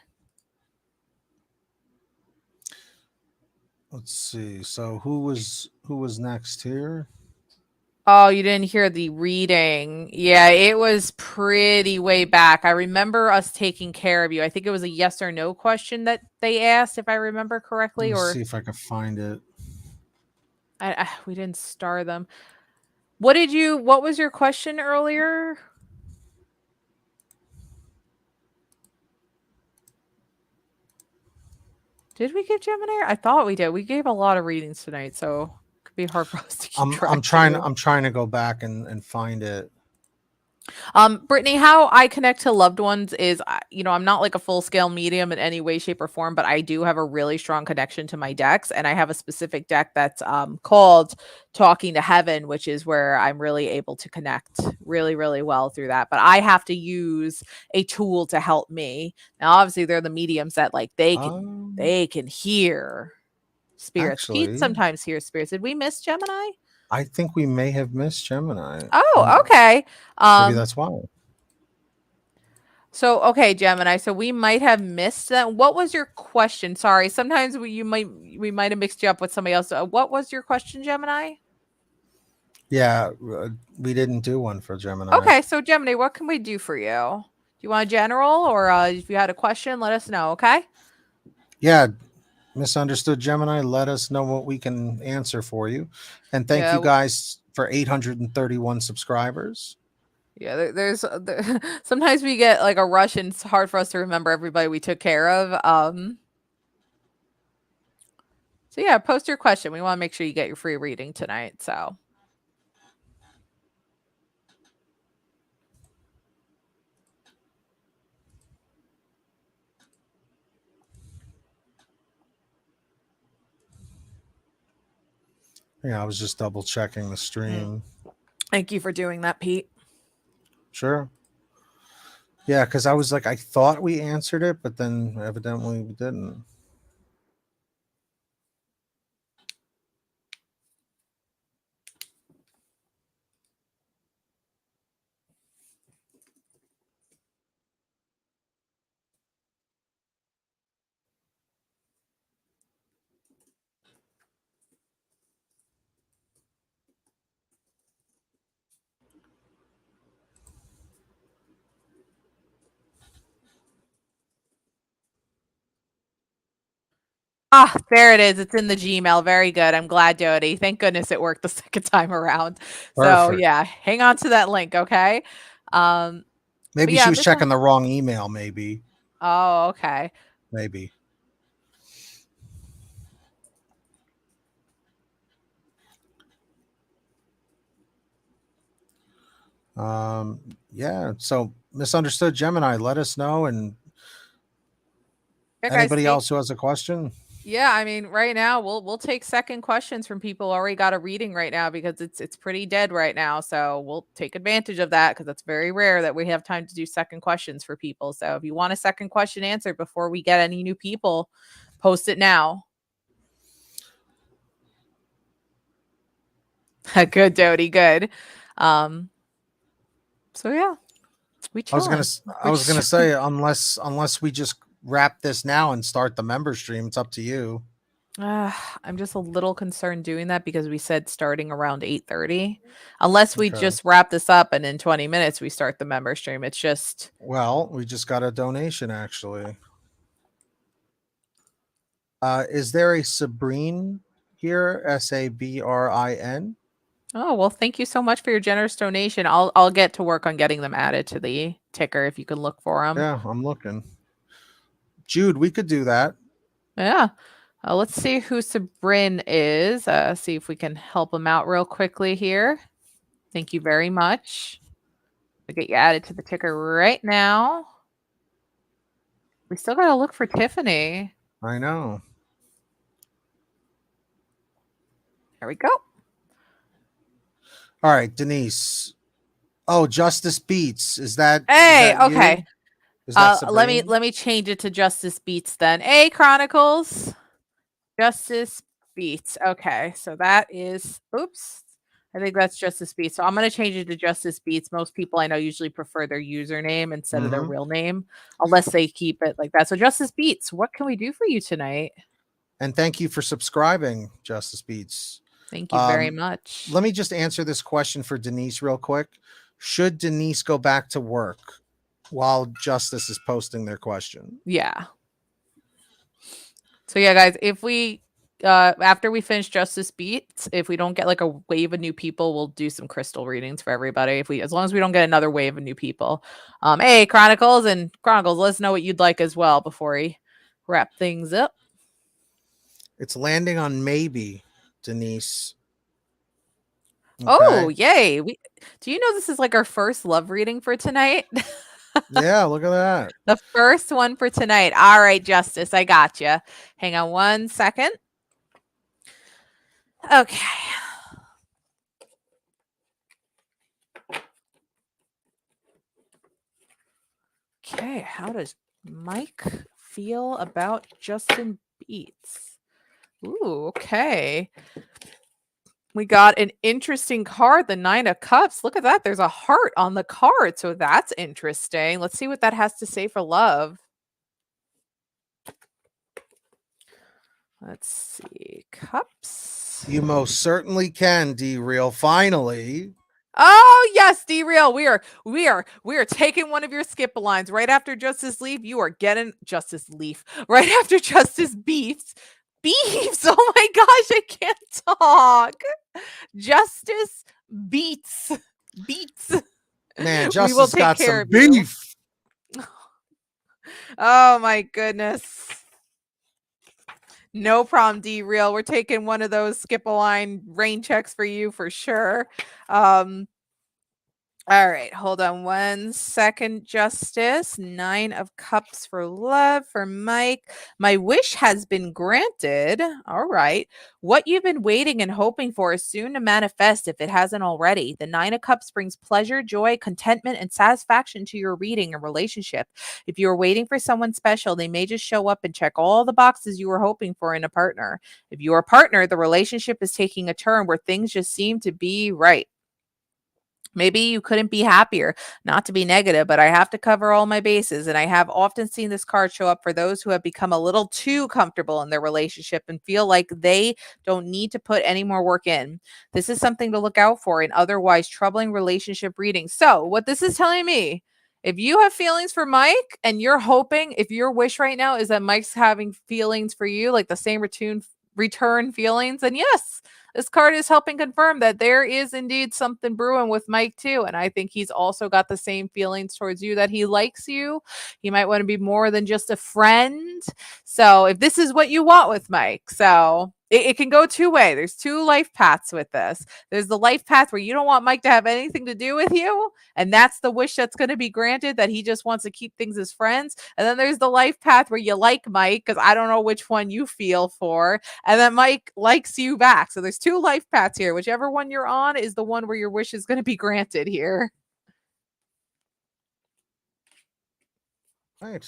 Let's see. So who was next here? Oh, you didn't hear the reading. Yeah, it was pretty way back. I remember us taking care of you. I think it was a yes or no question that they asked, if I remember correctly. Let me Or see if I can find it. we didn't star them. What was your question earlier? Did we give Gemini? I thought we did. We gave a lot of readings tonight, so it could be hard for us to keep track I'm trying to go back and find it. Brittany, how I connect to loved ones is, I'm not like a full scale medium in any way, shape, or form, but I do have a really strong connection to my decks, and I have a specific deck that's called Talking to Heaven, which is where I'm really able to connect really, really well through that. But I have to use a tool to help me. Now, obviously, they're the mediums that like they can hear spirits. Pete Actually, sometimes hears spirits. Did we miss Gemini? I think we may have missed Gemini. Oh, okay. Maybe that's why. So, okay, Gemini. So we might have missed that. What was your question? Sorry. Sometimes we might have mixed you up with somebody else. What was your question, Gemini? Yeah, we didn't do one for Gemini. Okay, so Gemini, what can we do for you? Do you want a general, or if you had a question, let us know. Okay. Yeah, misunderstood Gemini. Let us know what we can answer for you, and thank you guys for 831 subscribers. Yeah, there's sometimes we get like a rush, and it's hard for us to remember everybody we took care of. So yeah, post your question. We want to make sure you get your free reading tonight. So. Yeah, I was just double checking the stream. Thank you for doing that, Pete. Sure. Yeah, because I was like, I thought we answered it, but then evidently we didn't. Ah, there it is. It's in the Gmail. Very good. I'm glad, Jody. Thank goodness it worked the second time around. So yeah, hang on to that link, okay? Maybe yeah, she was checking the wrong email, maybe. Oh, okay. Maybe. Yeah, so misunderstood Gemini, let us know. And anybody else who has a question? Yeah, I mean, right now we'll take second questions from people who already got a reading right now, because it's pretty dead right now. So we'll take advantage of that, because it's very rare that we have time to do second questions for people. So if you want a second question answered before we get any new people, post it now. Good, Dodie. Good. So yeah, I was gonna say, unless we just wrap this now and start the member stream, it's up to you. I'm just a little concerned doing that, because we said starting around 8:30. Unless we just wrap this up and in 20 minutes we start the member stream. It's just, well, we just got a donation actually. Is there a Sabrine here? SABRIN. Oh, well, thank you so much for your generous donation. I'll get to work on getting them added to the ticker if you can look for them. Yeah, I'm looking. Jude, we could do that. Yeah. Let's see who Sabrin is. See if we can help him out real quickly here. Thank you very much. I'll get you added to the ticker right now. We still got to look for Tiffany. I know. There we go. All right, Denise. Oh, Justice Beats. Is that? Hey, is that okay. You? Is that let me change it to Justice Beats then. Hey, Chronicles. Justice Beats. Okay, so that is, oops. I think that's Justice Beats. So I'm going to change it to Justice Beats. Most people I know usually prefer their username instead of their real name, unless they keep it like that. So Justice Beats, what can we do for you tonight? And thank you for subscribing, Justice Beats. Thank you very much. Let me just answer this question for Denise real quick. Should Denise go back to work while Justice is posting their question? Yeah. So yeah, guys, if we after we finish Justice Beats, if we don't get like a wave of new people, we'll do some crystal readings for everybody. As long as we don't get another wave of new people. Hey, Chronicles, let us know what you'd like as well before we wrap things up. It's landing on maybe, Denise. Oh, Okay. yay. Do you know this is like our first love reading for tonight? Yeah, look at that. The first one for tonight. All right, Justice, I got you. Hang on one second. Okay. Okay, how does Mike feel about Justin Beats? Ooh, okay. We got an interesting card, the 9 of Cups. Look at that. There's a heart on the card. So that's interesting. Let's see what that has to say for love. Let's see. Cups. You most certainly can, D Real. Finally. Oh yes, D-Real. We are taking one of your skip lines right after Justice Leaf. You are getting Justice Leaf right after Justice Beefs. Beefs. Oh my gosh, I can't talk. Justice Beats. Beats. Man, We will Justice take got care some of you. beef. Oh my goodness. No problem, D-Real. We're taking one of those skip a line rain checks for you for sure. All right, hold on one second, Justice. 9 of Cups for love for Mike. My wish has been granted. All right. What you've been waiting and hoping for is soon to manifest if it hasn't already. The 9 of Cups brings pleasure, joy, contentment, and satisfaction to your reading and relationship. If you're waiting for someone special, they may just show up and check all the boxes you were hoping for in a partner. If you're a partner, the relationship is taking a turn where things just seem to be right. Maybe you couldn't be happier, not to be negative, but I have to cover all my bases. And I have often seen this card show up for those who have become a little too comfortable in their relationship and feel like they don't need to put any more work in. This is something to look out for in otherwise troubling relationship readings. So, what this is telling me, if you have feelings for Mike and you're hoping, if your wish right now is that Mike's having feelings for you, like the same return feelings, then yes, this card is helping confirm that there is indeed something brewing with Mike too. And I think he's also got the same feelings towards you, that he likes you. He might want to be more than just a friend. So if this is what you want with Mike, so it can go two ways. There's two life paths with this. There's the life path where you don't want Mike to have anything to do with you. And that's the wish that's going to be granted, that he just wants to keep things as friends. And then there's the life path where you like Mike, because I don't know which one you feel for, and then Mike likes you back. So there's two life paths here. Whichever one you're on is the one where your wish is going to be granted here. Right.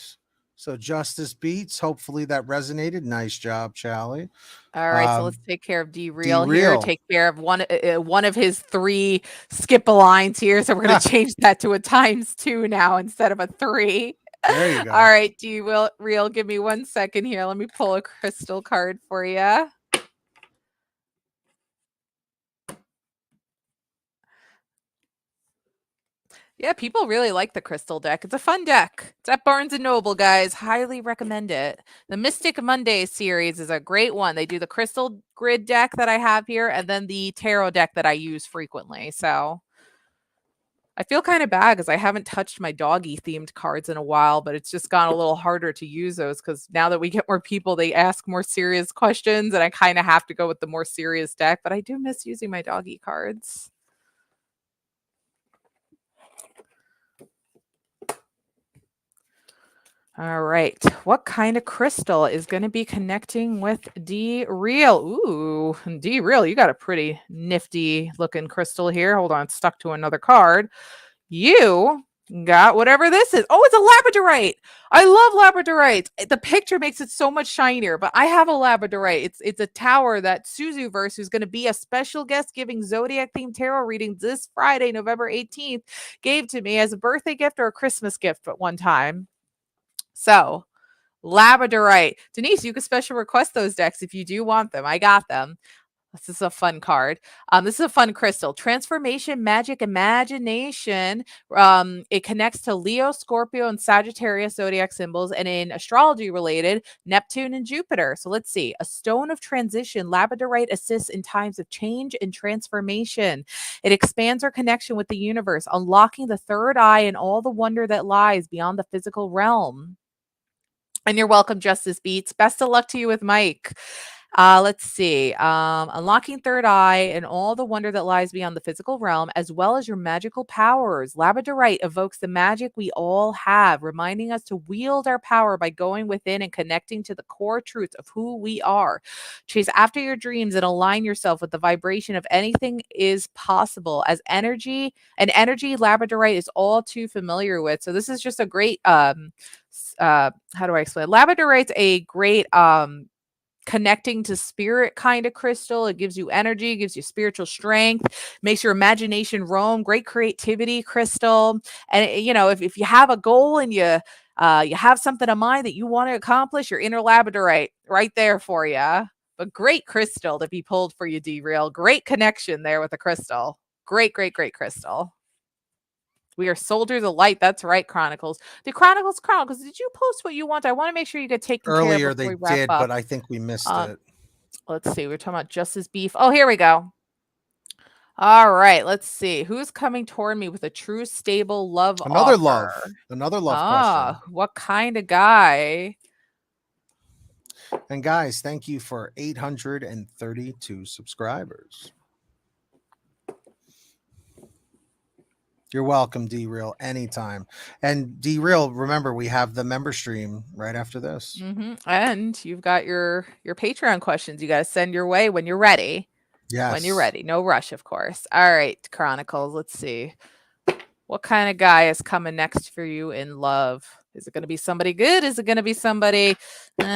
So Justice Beats. Hopefully that resonated. Nice job, Charlie. All right, so let's take care of D-Real here. D-Real. Take care of one of his 3 skip lines here. So we're going to change that to a ×2 now instead of a 3. There you go. All right, D-Real, give me 1 second here. Let me pull a crystal card for you. Yeah, people really like the crystal deck. It's a fun deck. It's at Barnes & Noble, guys. Highly recommend it. The Mystic Monday series is a great one. They do the crystal grid deck that I have here, and then the tarot deck that I use frequently. So I feel kind of bad because I haven't touched my doggy themed cards in a while, but it's just gone a little harder to use those because now that we get more people, they ask more serious questions, and I kind of have to go with the more serious deck. But I do miss using my doggy cards. All right. What kind of crystal is going to be connecting with D-Real? Ooh, D-Real, you got a pretty nifty looking crystal here. Hold on, it's stuck to another card. You got whatever this is. Oh, it's a labradorite. I love labradorites. The picture makes it so much shinier, but I have a labradorite. It's a tower that Suzuverse, who's going to be a special guest giving zodiac themed tarot readings this Friday, November 18th, gave to me as a birthday gift or a Christmas gift at one time. So, labradorite. Denise, you can special request those decks if you do want them. I got them. This is a fun card. This is a fun crystal. Transformation, magic, imagination. It connects to Leo, Scorpio, and Sagittarius zodiac symbols, and in astrology related, Neptune and Jupiter. So let's see. A stone of transition. Labradorite assists in times of change and transformation. It expands our connection with the universe, unlocking the third eye and all the wonder that lies beyond the physical realm. And you're welcome, Justice Beats. Best of luck to you with Mike. Let's see. Unlocking third eye and all the wonder that lies beyond the physical realm, as well as your magical powers. Labradorite evokes the magic we all have, reminding us to wield our power by going within and connecting to the core truth of who we are. Chase after your dreams and align yourself with the vibration of anything is possible. As energy Labradorite is all too familiar with. So this is just a great how do I explain? Labradorite's a great connecting to spirit kind of crystal. It gives you energy, gives you spiritual strength, makes your imagination roam. Great creativity crystal. And if you have a goal and you have something in mind that you want to accomplish, your inner Labradorite right there for you. But great crystal to be pulled for you, D-Real. Great connection there with the crystal. Great, great, great crystal. We are soldiers of light. That's right, Chronicles. The Chronicles. Did you post what you want? I want to make sure you get taken care of Earlier before they we wrap did, up. but I think we missed Um, it. let's see. We're talking about justice beef. Oh, here we go. All right. Let's see. Who's coming toward me with a true, stable love Another offer? love. Another love question. What kind of guy? And guys, thank you for 832 subscribers. You're welcome, D-Real, anytime. And D-Real, remember, we have the member stream right after this. And you've got your Patreon questions you got to send your way when you're ready. Yes. When you're ready. No rush, of course. All right, Chronicles. Let's see. What kind of guy is coming next for you in love? Is it going to be somebody good? Is it going to be somebody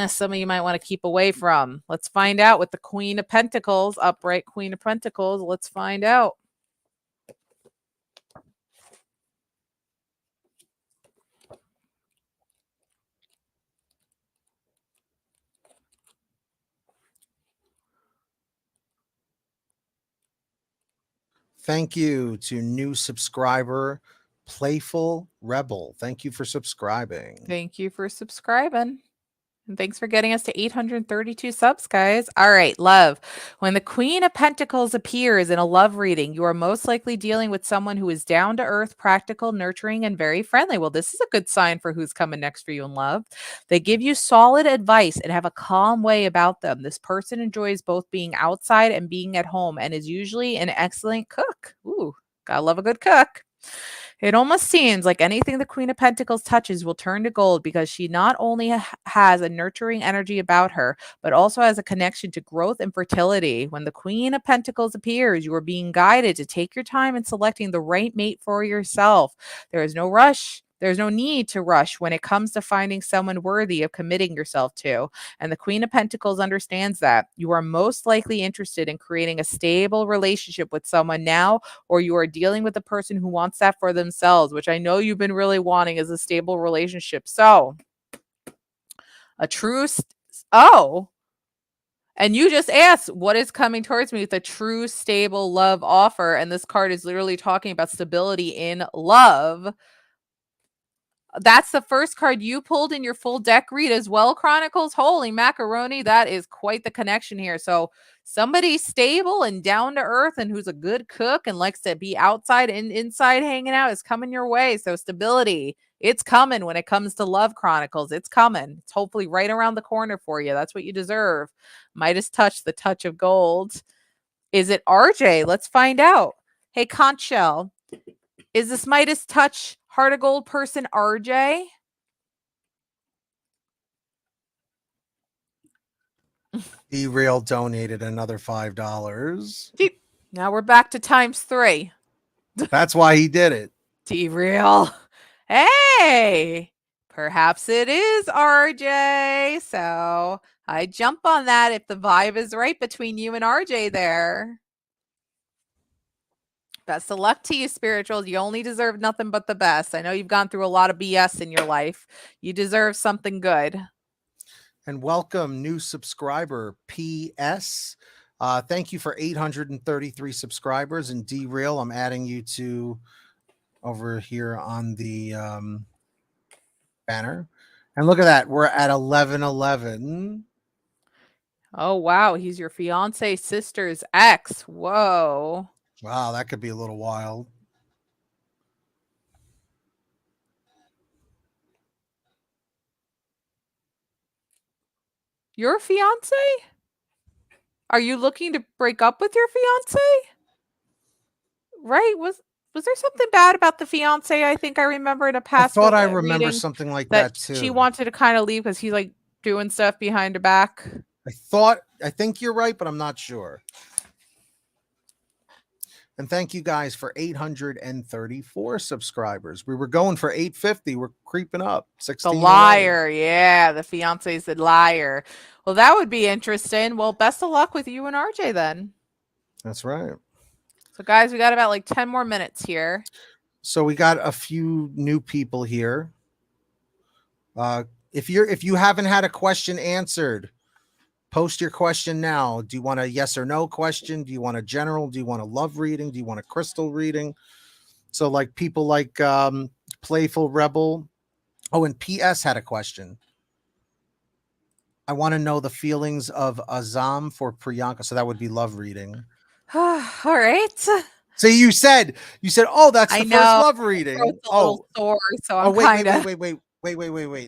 some of you might want to keep away from? Let's find out with the Queen of Pentacles, upright Queen of Pentacles. Let's find out. Thank you to new subscriber, Playful Rebel. Thank you for subscribing. Thank you for subscribing. And thanks for getting us to 832 subs, guys. All right, love. When the Queen of Pentacles appears in a love reading, you are most likely dealing with someone who is down to earth, practical, nurturing, and very friendly. Well, this is a good sign for who's coming next for you in love. They give you solid advice and have a calm way about them. This person enjoys both being outside and being at home and is usually an excellent cook. Ooh, gotta love a good cook. It almost seems like anything the Queen of Pentacles touches will turn to gold because she not only has a nurturing energy about her, but also has a connection to growth and fertility. When the Queen of Pentacles appears, you are being guided to take your time in selecting the right mate for yourself. There is no rush. There's no need to rush when it comes to finding someone worthy of committing yourself to. And the Queen of Pentacles understands that. You are most likely interested in creating a stable relationship with someone now, or you are dealing with a person who wants that for themselves, which I know you've been really wanting is a stable relationship. So, a true and you just asked what is coming towards me with a true stable love offer, and this card is literally talking about stability in love. That's the first card you pulled in your full deck read as well, Chronicles. Holy macaroni, that is quite the connection here. So somebody stable and down to earth and who's a good cook and likes to be outside and inside hanging out is coming your way. So stability, it's coming when it comes to love, Chronicles. It's coming. It's hopefully right around the corner for you. That's what you deserve. Midas touch, the touch of gold. Is it RJ? Let's find out. Hey, Conch Shell, is this Midas touch heart of gold person RJ? D-Real donated another $5. Now we're back to times 3. That's why he did it. D-Real. Hey, perhaps it is RJ. So I jump on that if the vibe is right between you and RJ there. Best of luck to you, spirituals. You only deserve nothing but the best. I know you've gone through a lot of BS in your life. You deserve something good. And welcome, new subscriber, PS. Thank you for 833 subscribers. And D-Real, I'm adding you to over here on the banner. And look at that. We're at 1111. Oh, wow. He's your fiance sister's ex. Whoa. Wow, that could be a little wild. Your fiance? Are you looking to break up with your fiance? Right? Was there something bad about the fiance? I think I remember in a I past thought I remember reading something like that that she too. wanted to kind of leave because he's like doing stuff behind her back. I think you're right, but I'm not sure. And thank you guys for 834 subscribers. We were going for 850. We're creeping up. The 16 away. liar. Yeah, the fiance's the liar. Well, that would be interesting. Well, best of luck with you and RJ then. That's right. So, guys, we got about like 10 more minutes here. So we got a few new people here. If you haven't had a question answered, post your question now. Do you want a yes or no question? Do you want a general? Do you want a love reading? Do you want a crystal reading? So like people like Playful Rebel. Oh, and PS had a question. I want to know the feelings of Azam for Priyanka. So that would be love reading. All right. So you said, oh, that's I the first know. love My reading. throat's a little sore, so I'm Wait, kind of. wait.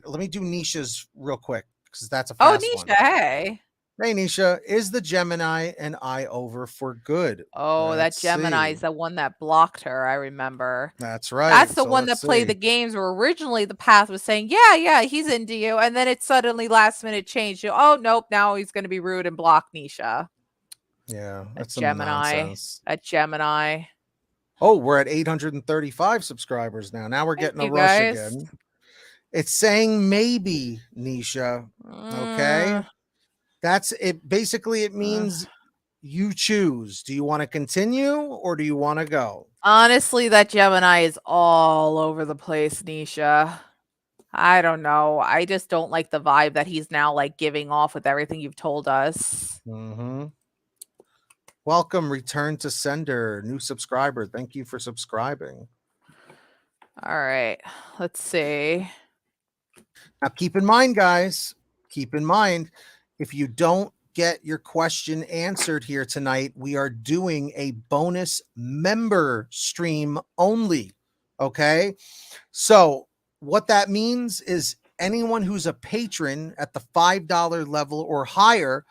Let me do Nisha's real quick because that's a Oh, fast one. Nisha, hey. Hey, Nisha, is the Gemini and I over for good? Oh, that Let's Gemini see. is the one that blocked her. I remember. That's That's right. the So one let's that played see. the games where originally the path was saying, yeah, he's into you. And then it suddenly last minute changed to, oh, nope, now he's going to be rude and block Nisha. Yeah, A that's some Gemini. nonsense. A Gemini. Oh, we're at 835 subscribers now. Now we're Thank getting a you rush guys. again. It's saying maybe, Nisha. Okay. That's it. Basically, it means you choose. Do you want to continue or do you want to go? Honestly, that Gemini is all over the place, Nisha. I don't know. I just don't like the vibe that he's now like giving off with everything you've told us. Mm-hmm. Welcome, return to sender, new subscriber. Thank you for subscribing. All right. Let's see. Now, keep in mind, guys, keep in mind, if you don't get your question answered here tonight, we are doing a bonus member stream only. Okay. So, what that means is anyone who's a patron at the $5 level or higher,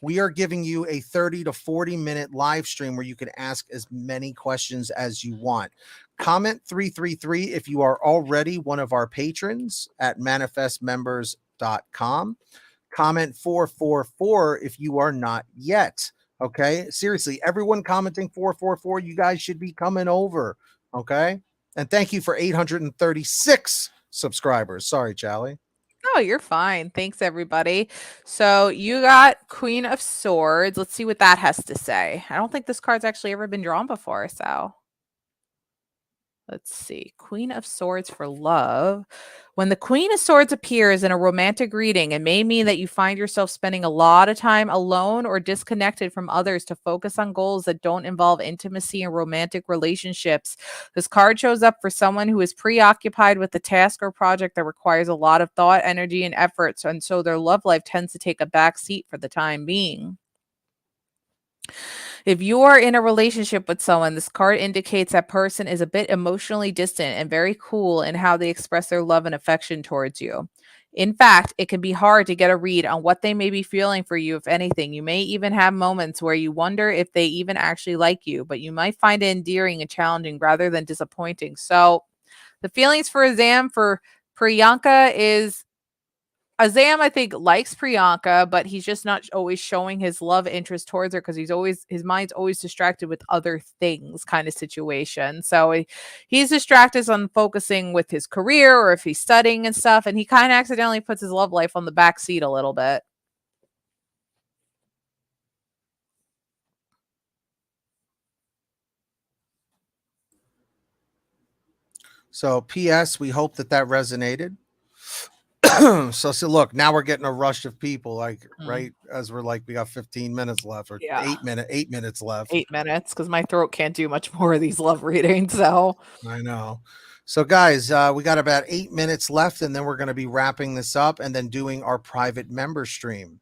we are giving you a 30 to 40-minute live stream where you can ask as many questions as you want. Comment 333 if you are already one of our patrons at manifestmembers.com. Comment 444 if you are not yet. Okay. Seriously, everyone commenting 444, you guys should be coming over. Okay. And thank you for 836 subscribers. Sorry, Charlie. Oh, you're fine. Thanks, everybody. So you got Queen of Swords. Let's see what that has to say. I don't think this card's actually ever been drawn before, so let's see. Queen of Swords for love. When the Queen of Swords appears in a romantic reading, it may mean that you find yourself spending a lot of time alone or disconnected from others to focus on goals that don't involve intimacy and romantic relationships. This card shows up for someone who is preoccupied with a task or project that requires a lot of thought, energy, and effort, and so their love life tends to take a back seat for the time being. If you are in a relationship with someone, this card indicates that person is a bit emotionally distant and very cool in how they express their love and affection towards you. In fact, it can be hard to get a read on what they may be feeling for you, if anything. You may even have moments where you wonder if they even actually like you, but you might find it endearing and challenging rather than disappointing. So, the feelings for Azam for Priyanka is Azam, I think, likes Priyanka, but he's just not always showing his love interest towards her because his mind's always distracted with other things, kind of situation. So he's distracted on focusing with his career or if he's studying and stuff, and he kind of accidentally puts his love life on the back seat a little bit. So, P.S., we hope that resonated. So look, now we're getting a rush of people, like right as we're like, we got 15 minutes left or Yeah. 8 minutes left. 8 minutes because my throat can't do much more of these love readings. So I know. So guys, we got about 8 minutes left, and then we're going to be wrapping this up and then doing our private member stream.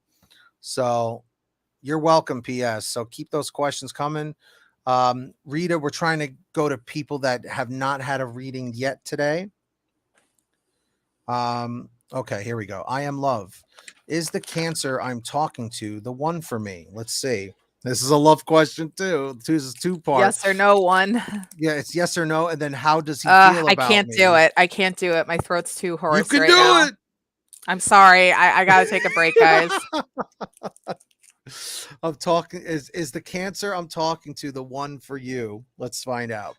So you're welcome, PS. So keep those questions coming. Rita, we're trying to go to people that have not had a reading yet today. Okay, here we go. I am love. Is the Cancer I'm talking to the one for me? Let's see. This is a love question too. This is two-part. Yes or no one. Yeah, it's yes or no, and then how does he feel I about can't me? do it. I can't do it. My throat's too hoarse You can right do now. it. I'm sorry. I gotta take a break, guys. I'm talking. Is the Cancer I'm talking to the one for you? Let's find out.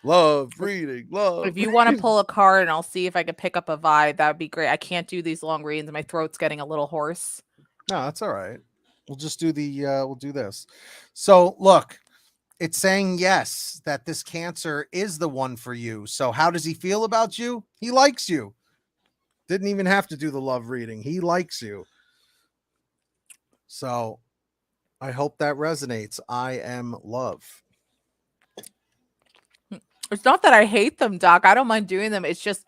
Love reading. Love. If you want to pull a card and I'll see if I can pick up a vibe, that would be great. I can't do these long readings. My throat's getting a little hoarse. No, that's all right. We'll just do the. We'll do this. So look, it's saying yes that this Cancer is the one for you. So how does he feel about you? He likes you. Didn't even have to do the love reading. He likes you. So I hope that resonates. I am love. It's not that I hate them, Doc. I don't mind doing them. It's just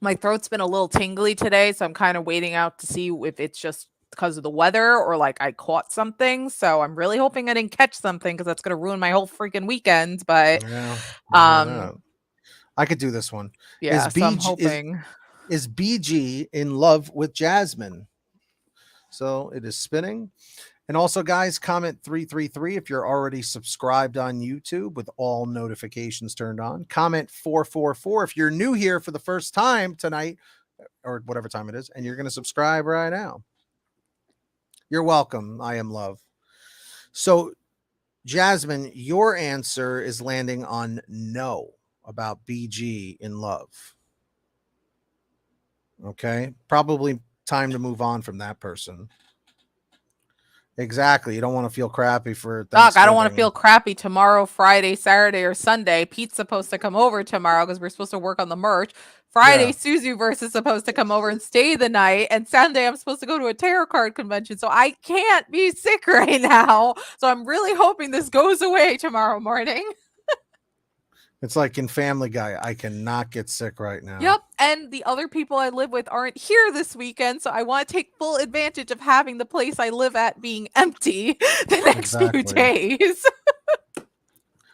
my throat's been a little tingly today, so I'm kind of waiting out to see if it's just because of the weather or like I caught something. So I'm really hoping I didn't catch something because that's gonna ruin my whole freaking weekend. But Yeah, um, I could do this one. yeah, Is so I'm BG hoping. is BG in love with Jasmine? So it is spinning. And also, guys, comment 333 if you're already subscribed on YouTube with all notifications turned on. Comment 444 if you're new here for the first time tonight or whatever time it is, and you're going to subscribe right now. You're welcome. I am love. So, Jasmine, your answer is landing on no about BG in love. Okay. Probably time to move on from that person. Exactly. You don't want to feel crappy for Doc, I don't want to Thanksgiving. feel crappy tomorrow, Friday, Saturday, or Sunday. Pete's supposed to come over tomorrow because we're supposed to work on the merch. Friday, Yeah. Suzuverse is supposed to come over and stay the night. And Sunday, I'm supposed to go to a tarot card convention. So I can't be sick right now. So I'm really hoping this goes away tomorrow morning. It's like in Family Guy. I cannot get sick right now. Yep. And the other people I live with aren't here this weekend. So I want to take full advantage of having the place I live at being empty the next few Exactly. days.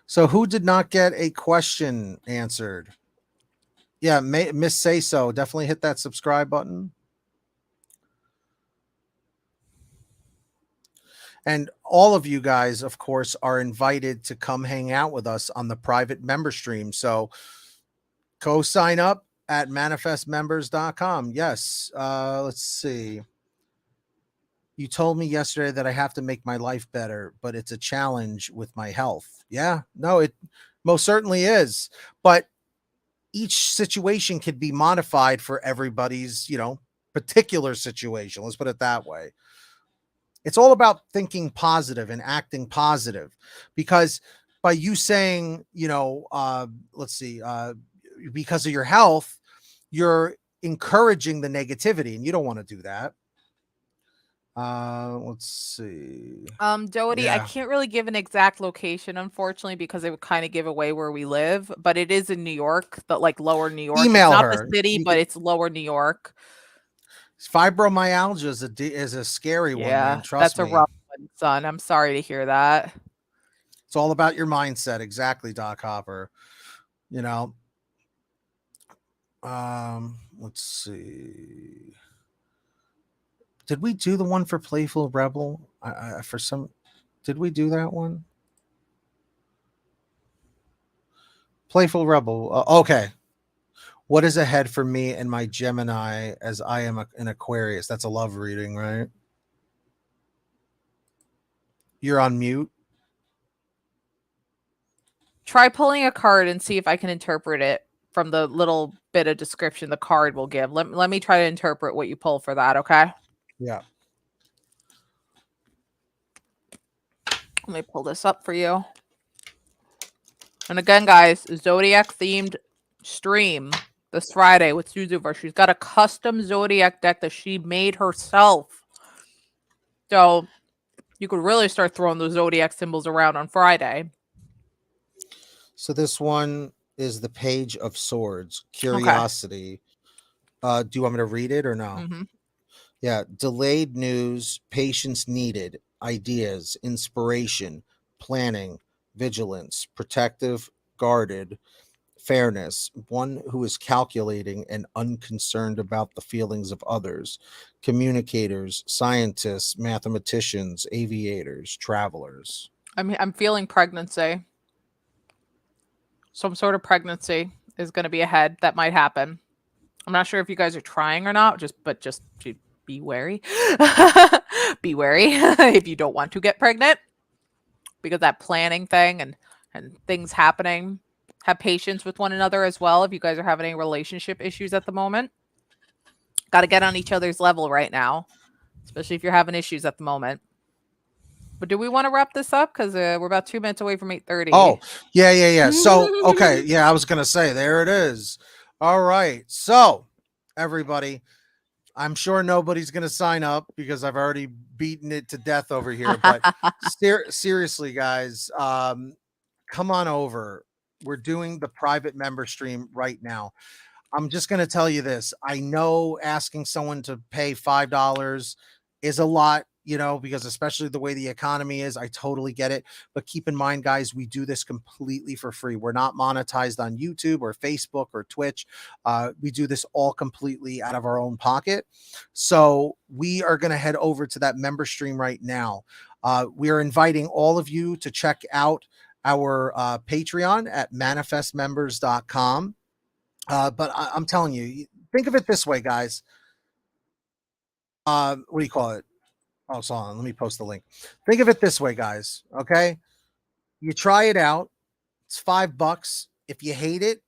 So who did not get a question answered? Yeah, Miss Say So. Definitely hit that subscribe button. And all of you guys, of course, are invited to come hang out with us on the private member stream. So go sign up at manifestmembers.com. Yes. Let's see. You told me yesterday that I have to make my life better, but it's a challenge with my health. Yeah, no, it most certainly is. But each situation can be modified for everybody's, particular situation. Let's put it that way. It's all about thinking positive and acting positive, because by you saying, let's see, because of your health, you're encouraging the negativity, and you don't want to do that. Let's see. Doty, I can't really give an exact location, unfortunately, because it would kind of give away where we live, but it is in New York, but like lower New York. Email it's not her. the city, but it's lower New York. Fibromyalgia is a scary one, man. Trust that's me. a rough one, son. I'm sorry to hear that. It's all about your mindset. Exactly, Doc Hopper. Let's see. Did we do the one for Playful Rebel? Did we do that one? Playful Rebel. Okay. What is ahead for me and my Gemini as I am an Aquarius? That's a love reading, right? You're on mute. Try pulling a card and see if I can interpret it from the little bit of description the card will give. Let me try to interpret what you pull for that, okay? Yeah. Let me pull this up for you. And again, guys, Zodiac themed stream this Friday with Suzuver. She's got a custom Zodiac deck that she made herself. So you could really start throwing those Zodiac symbols around on Friday. So this one is the Page of Swords, Curiosity. Okay. Do you want me to read it or no? Mm-hmm. Yeah. Delayed news, patience needed, ideas, inspiration, planning, vigilance, protective, guarded, fairness, one who is calculating and unconcerned about the feelings of others, communicators, scientists, mathematicians, aviators, travelers. I'm feeling pregnancy. Some sort of pregnancy is going to be ahead. That might happen. I'm not sure if you guys are trying or not, but just be wary. Be wary if you don't want to get pregnant, because that planning thing and things happening. Have patience with one another as well if you guys are having any relationship issues at the moment. Got to get on each other's level right now, especially if you're having issues at the moment. But do we want to wrap this up? Because we're about 2 minutes away from 8:30. Oh, yeah. So, okay. Yeah, I was going to say, there it is. All right. So, everybody, I'm sure nobody's going to sign up because I've already beaten it to death over here. But seriously, guys, come on over. We're doing the private member stream right now. I'm just going to tell you this. I know asking someone to pay $5 is a lot, because especially the way the economy is, I totally get it. But keep in mind, guys, we do this completely for free. We're not monetized on YouTube or Facebook or Twitch. We do this all completely out of our own pocket. So we are going to head over to that member stream right now. We are inviting all of you to check out our Patreon at manifestmembers.com. But I'm telling you, think of it this way, guys. What do you call it? Oh, so on. Let me post the link. Think of it this way, guys. Okay. You try it out. It's $5. If you hate it,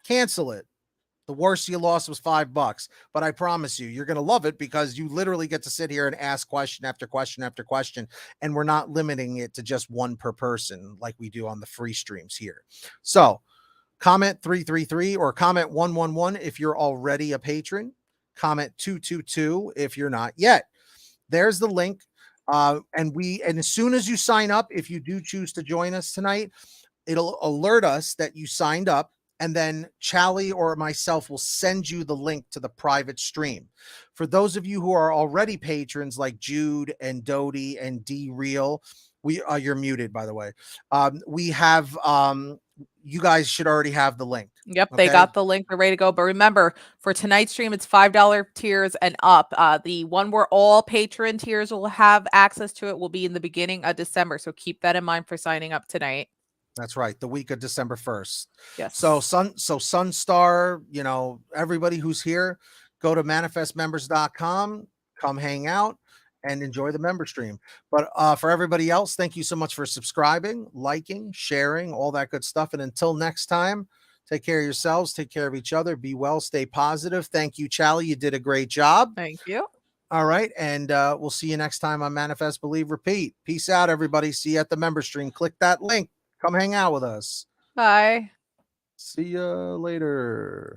cancel it. The worst you lost was $5. But I promise you, you're going to love it because you literally get to sit here and ask question after question after question. And we're not limiting it to just one per person like we do on the free streams here. So, comment 333 or comment 111 if you're already a patron. Comment 222 if you're not yet. There's the link. And as soon as you sign up, if you do choose to join us tonight, it'll alert us that you signed up. And then Charlie or myself will send you the link to the private stream. For those of you who are already patrons like Jude and Dodie and D Real, you're muted, by the way. We have you guys should already have the link. Yep, Okay? they got the link. They're ready to go. But remember, for tonight's stream, it's $5 tiers and up. The one where all patron tiers will have access to it will be in the beginning of December. So keep that in mind for signing up tonight. That's right. The week of December 1st. Yes. So Sunstar, everybody who's here, go to manifestmembers.com, come hang out and enjoy the member stream. But for everybody else, thank you so much for subscribing, liking, sharing, all that good stuff. And until next time, take care of yourselves, take care of each other, be well, stay positive. Thank you, Charlie. You did a great job. Thank you. All right. And we'll see you next time on Manifest, Believe, Repeat. Peace out, everybody. See you at the member stream. Click that link. Come hang out with us. Bye. See ya later.